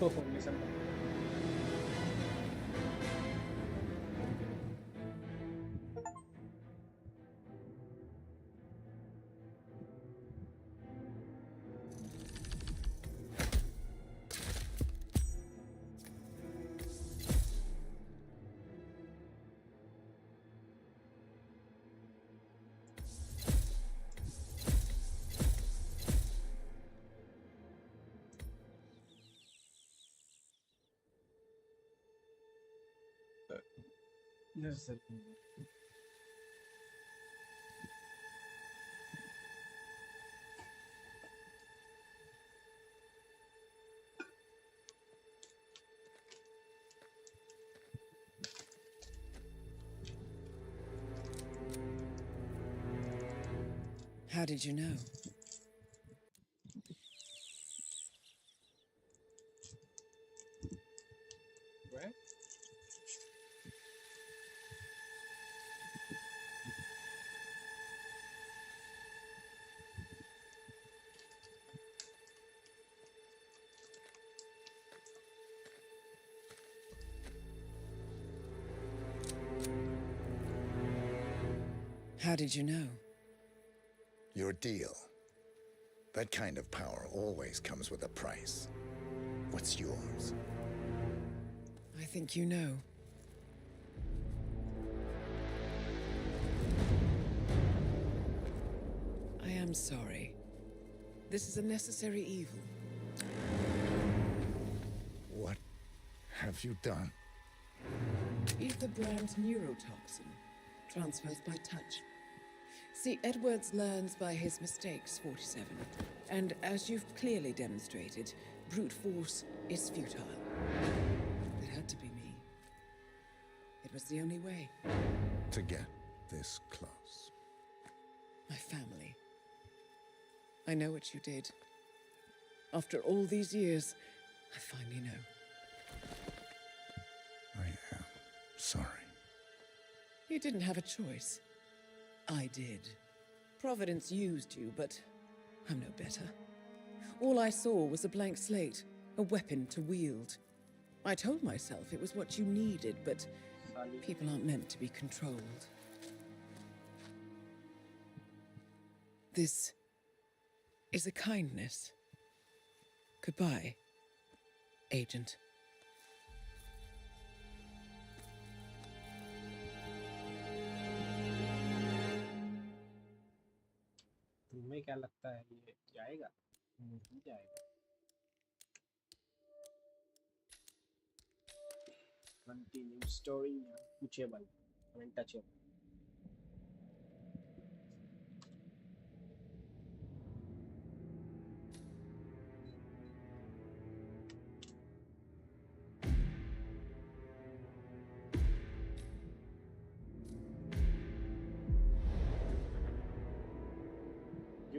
Speaker 1: Oh, listen. Yes, sir.
Speaker 5: How did you know?
Speaker 1: Where?
Speaker 5: How did you know?
Speaker 3: Your deal. That kind of power always comes with a price. What's yours?
Speaker 5: I think you know. I am sorry. This is a necessary evil.
Speaker 3: What have you done?
Speaker 5: Ether brand neurotoxin transfers by touch. See, Edwards learns by his mistakes, 47. And as you've clearly demonstrated, brute force is futile. It had to be me. It was the only way.
Speaker 3: To get this close.
Speaker 5: My family. I know what you did. After all these years, I finally know.
Speaker 3: I am sorry.
Speaker 5: You didn't have a choice. I did. Providence used you, but I'm no better. All I saw was a blank slate, a weapon to wield. I told myself it was what you needed, but people aren't meant to be controlled. This is a kindness. Goodbye, Agent.
Speaker 1: तुम्हें क्या लगता है ये जाएगा? नहीं जाएगा. Continue story unreachable, untouchable.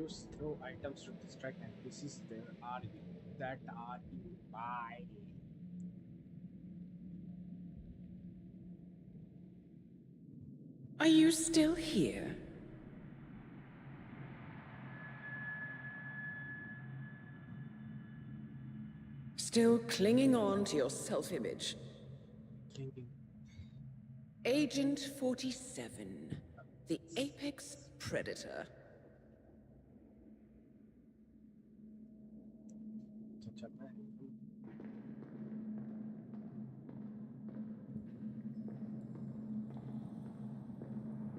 Speaker 1: use throw items to distract NPCs that are nearby.
Speaker 5: Are you still here? Still clinging on to your self-image? Agent 47, the apex predator.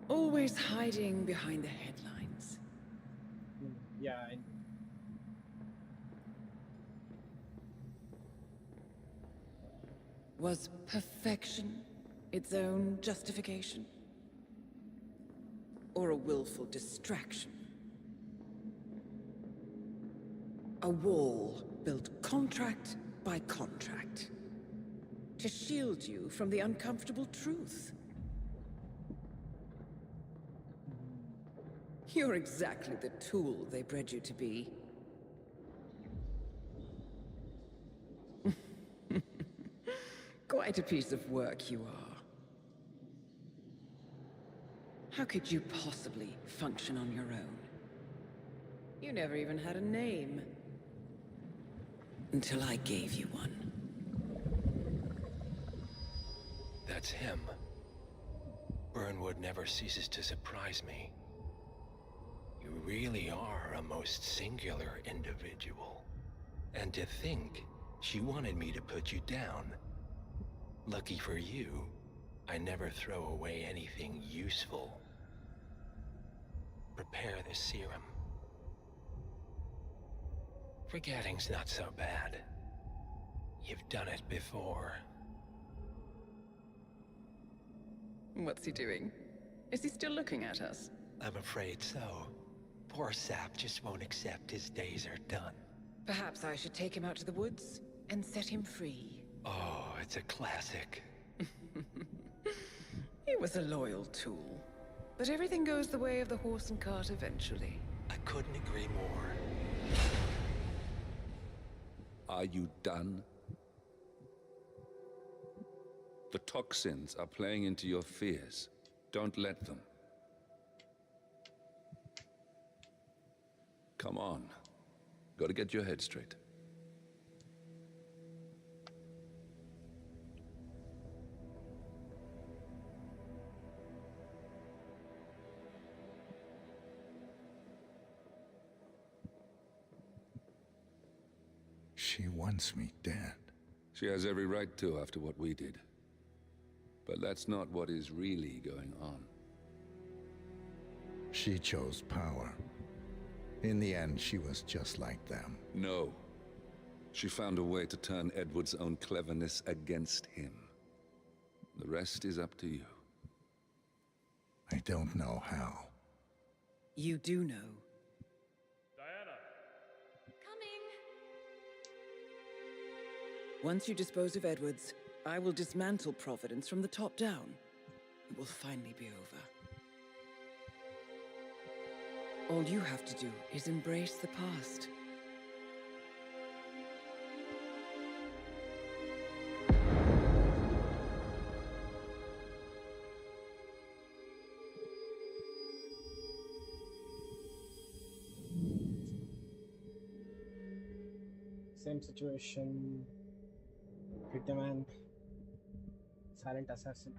Speaker 5: Always hiding behind the headlines.
Speaker 1: Yeah,
Speaker 5: Was perfection its own justification? Or a willful distraction? A wall built contract by contract to shield you from the uncomfortable truth. You're exactly the tool they bred you to be. Quite a piece of work you are. How could you possibly function on your own? You never even had a name. Until I gave you one.
Speaker 2: That's him. Burnwood never ceases to surprise me. You really are a most singular individual. And to think she wanted me to put you down. Lucky for you, I never throw away anything useful. Prepare the serum. Forgetting's not so bad. You've done it before.
Speaker 5: What's he doing? Is he still looking at us?
Speaker 2: I'm afraid so. Poor Sap just won't accept his days are done.
Speaker 5: Perhaps I should take him out to the woods and set him free.
Speaker 2: Oh, it's a classic.
Speaker 5: He was a loyal tool. But everything goes the way of the horse and cart eventually.
Speaker 2: I couldn't agree more.
Speaker 22: Are you done? The toxins are playing into your fears. Don't let them. Come on. Gotta get your head straight.
Speaker 3: She wants me dead.
Speaker 22: She has every right to after what we did. But that's not what is really going on.
Speaker 3: She chose power. In the end, she was just like them.
Speaker 22: No. She found a way to turn Edward's own cleverness against him. The rest is up to you.
Speaker 3: I don't know how.
Speaker 5: You do know. Once you dispose of Edwards, I will dismantle Providence from the top down. It will finally be over. All you have to do is embrace the past.
Speaker 1: Same situation. Hitman. Silent assassin.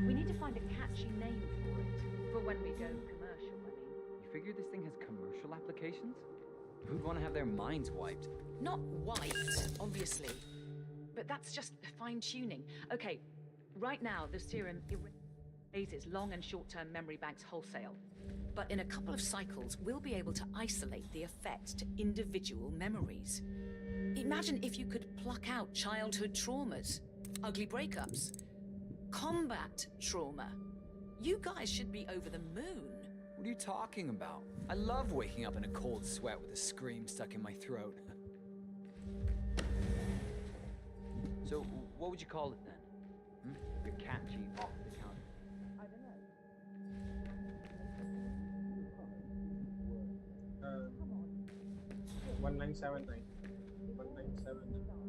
Speaker 8: We need to find a catchy name for it. For when we go commercial, I mean.
Speaker 23: You figure this thing has commercial applications?
Speaker 7: Who'd want to have their minds wiped?
Speaker 12: Not wiped, obviously. But that's just fine-tuning. Okay, right now the serum erases long and short-term memory banks wholesale. But in a couple of cycles, we'll be able to isolate the effect to individual memories. Imagine if you could pluck out childhood traumas, ugly breakups, combat trauma. You guys should be over the moon.
Speaker 7: What are you talking about? I love waking up in a cold sweat with a scream stuck in my throat. So, what would you call it then? Your catchy off the counter.
Speaker 12: I don't know.
Speaker 1: 1979. 1979.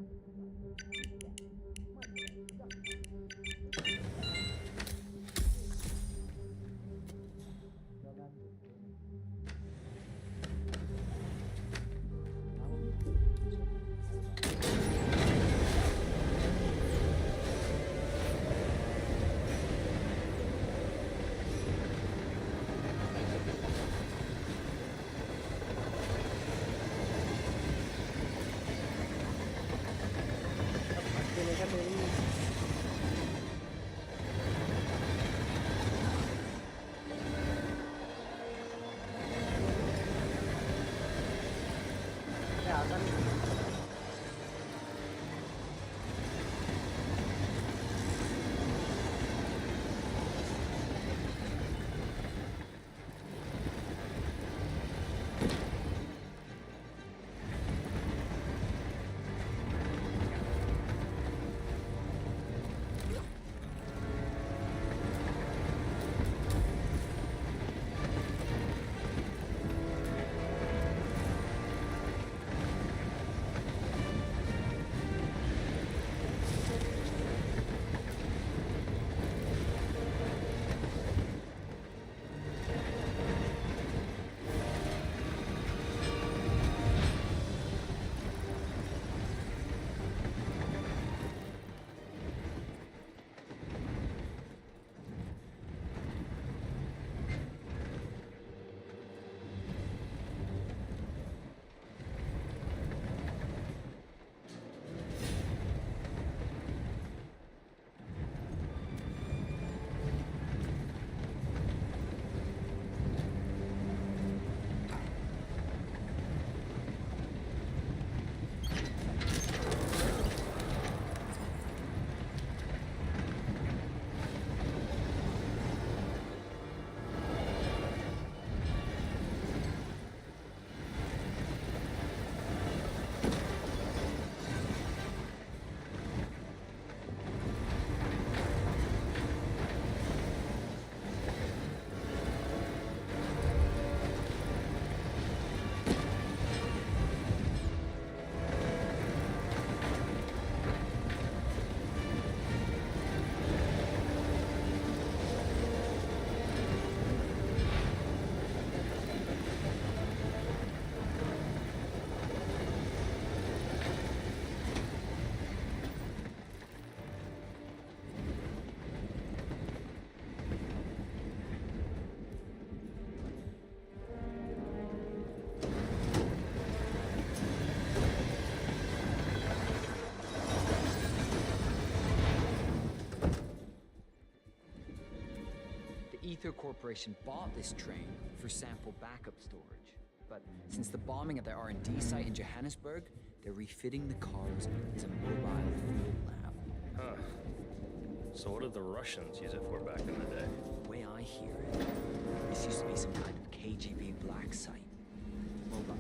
Speaker 7: Ether Corporation bought this train for sample backup storage. But since the bombing at their R&D site in Johannesburg, they're refitting the cars as a mobile field lab.
Speaker 20: Huh. So what did the Russians use it for back in the day?
Speaker 7: The way I hear it, this used to be some kind of KGB black site. Mobile.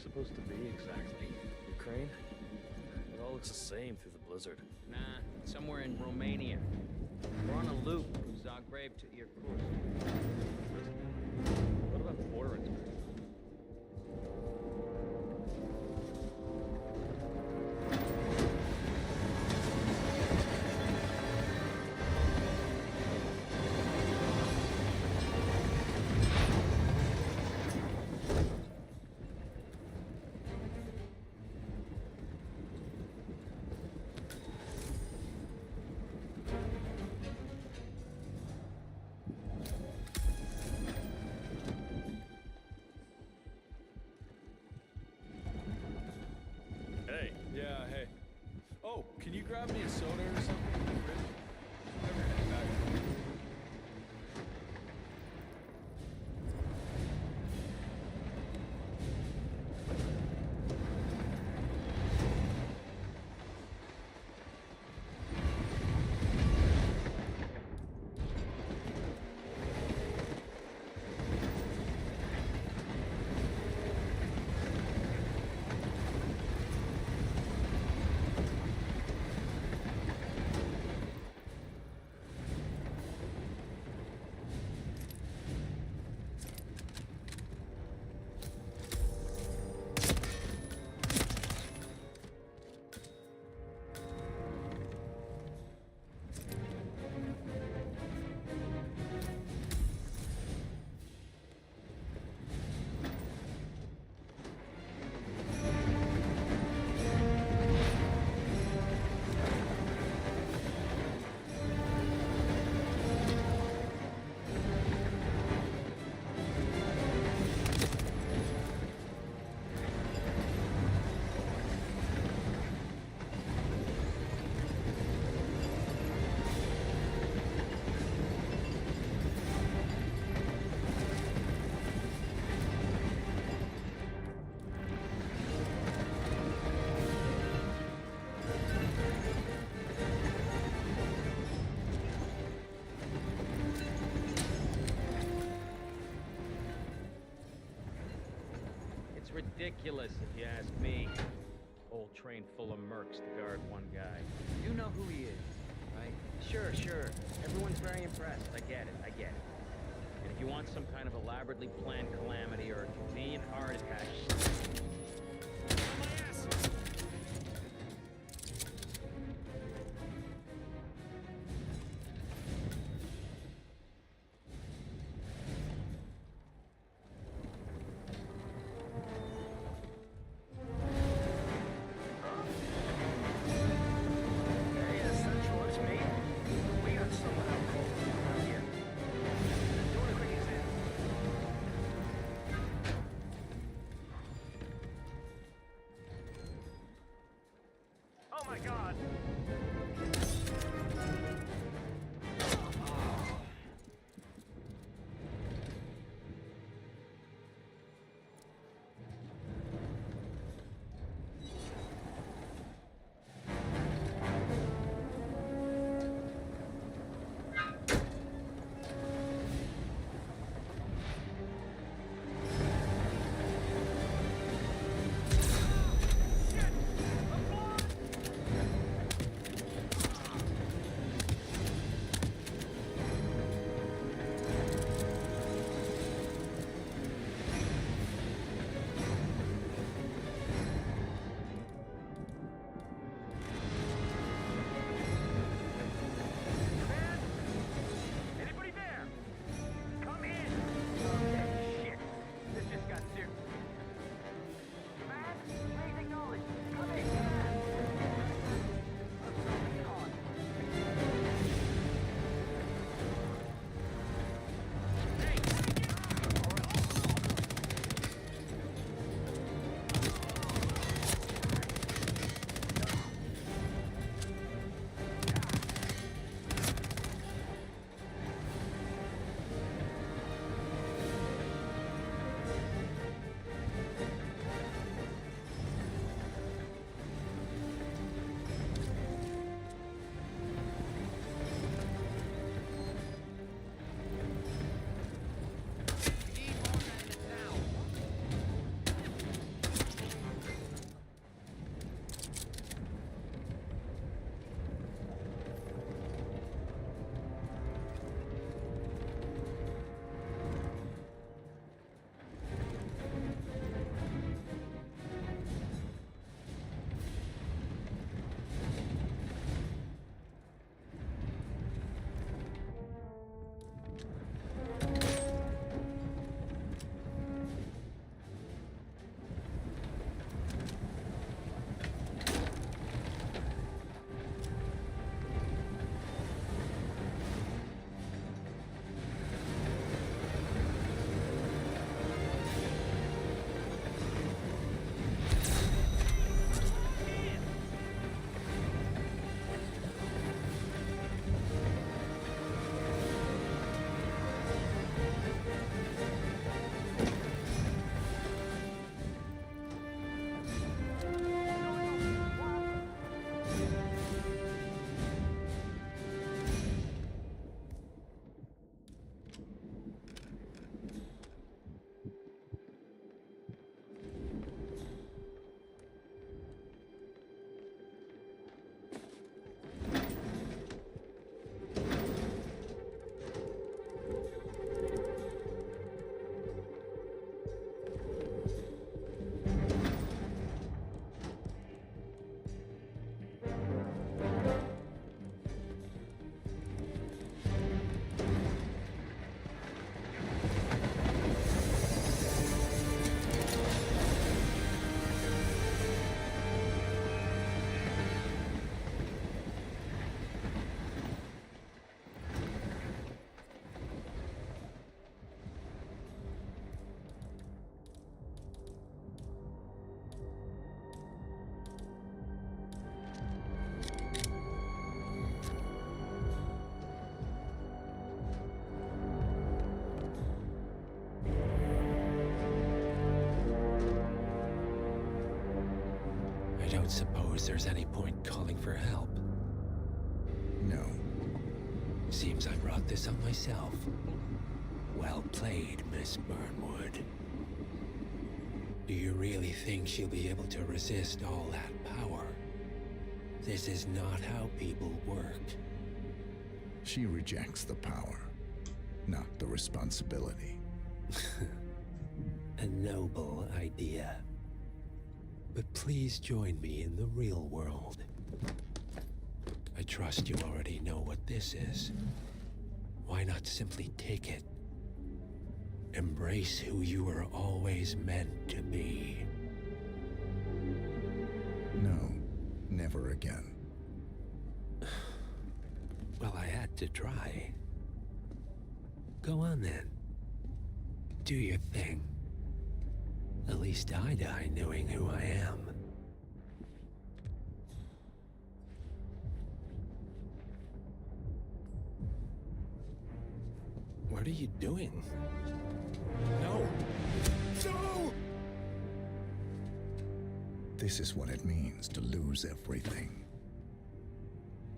Speaker 20: supposed to be exactly? Ukraine? It all looks the same through the blizzard.
Speaker 10: Nah, somewhere in Romania. We're on a loop from Zagreb to Irkutsk.
Speaker 20: What about the border inspectors? Hey, yeah, hey. Oh, can you grab me a soda or something? Never heading back.
Speaker 10: It's ridiculous, if you ask me. Whole train full of mercs to guard one guy. You know who he is, right? Sure. Everyone's very impressed. I get it. And if you want some kind of elaborately planned calamity or a convenient heart attack...
Speaker 2: don't suppose there's any point calling for help.
Speaker 3: No.
Speaker 2: Seems I brought this on myself. Well played, Miss Burnwood. Do you really think she'll be able to resist all that power? This is not how people work.
Speaker 3: She rejects the power, not the responsibility.
Speaker 2: A noble idea. But please join me in the real world. I trust you already know what this is. Why not simply take it? Embrace who you were always meant to be.
Speaker 3: No, never again.
Speaker 2: Well, I had to try. Go on then. Do your thing. At least I die knowing who I am. What are you doing? No! No!
Speaker 3: This is what it means to lose everything.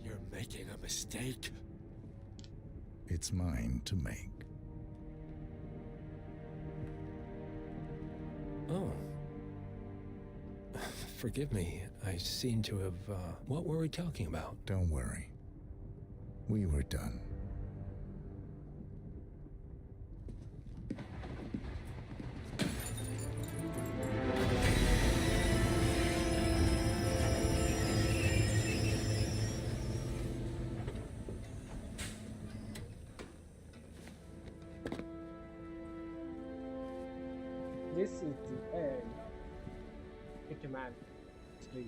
Speaker 2: You're making a mistake.
Speaker 3: It's mine to make.
Speaker 2: Oh. Forgive me. I seem to have, what were we talking about?
Speaker 3: Don't worry. We were done.
Speaker 1: This is the end. Hitman 3.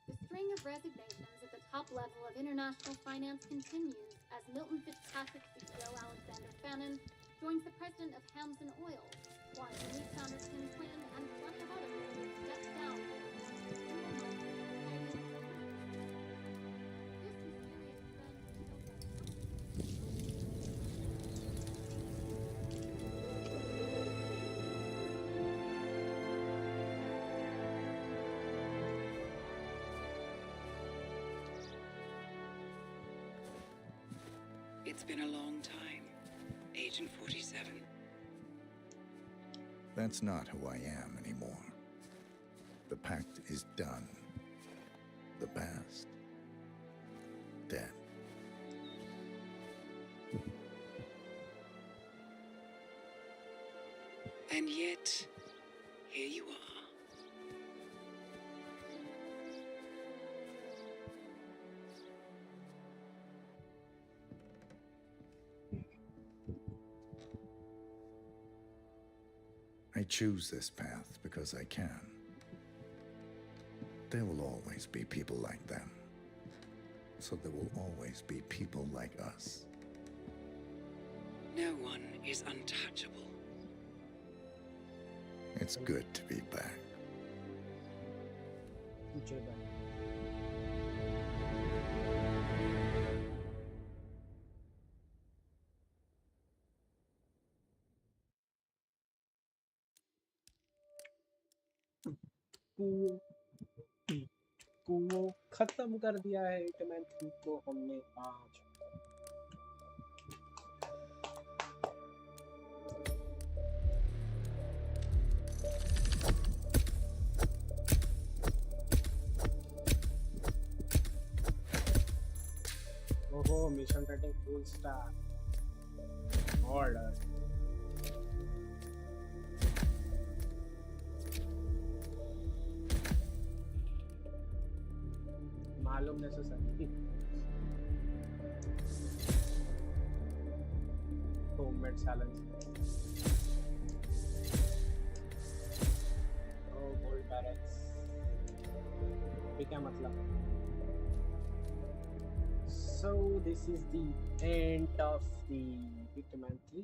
Speaker 14: The string of resignations at the top level of international finance continues as Milton Fitzpatrick CEO Alexander Fannin joins the president of Hamson Oil, while unique founder Tim Clinton and plenty of others step down.
Speaker 5: It's been a long time, Agent 47.
Speaker 3: That's not who I am anymore. The pact is done. The past, dead.
Speaker 5: And yet, here you are.
Speaker 3: I choose this path because I can. There will always be people like them. So there will always be people like us.
Speaker 5: No one is untouchable.
Speaker 3: It's good to be back.
Speaker 1: को खत्म कर दिया है hitman 3 को हमने आज। ओहो, mission rating full star order. मालूम necessary homemade silence oh gold barrels अभी क्या मतलब So this is the end of the Hitman 3.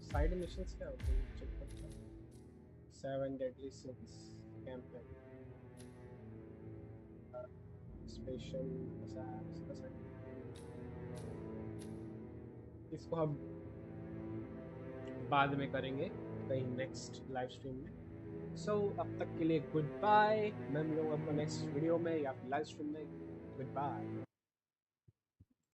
Speaker 1: Side missions क्या होते हैं चेक करते हैं. 7 deadly sins campaign, स्पेशल इसको हम बाद में करेंगे कहीं नेक्स्ट लाइव स्ट्रीम में. सो अब तक के लिए गुड बाय. मैं मिलूंगा आपको नेक्स्ट वीडियो में या फिर लाइव स्ट्रीम में. Good bye.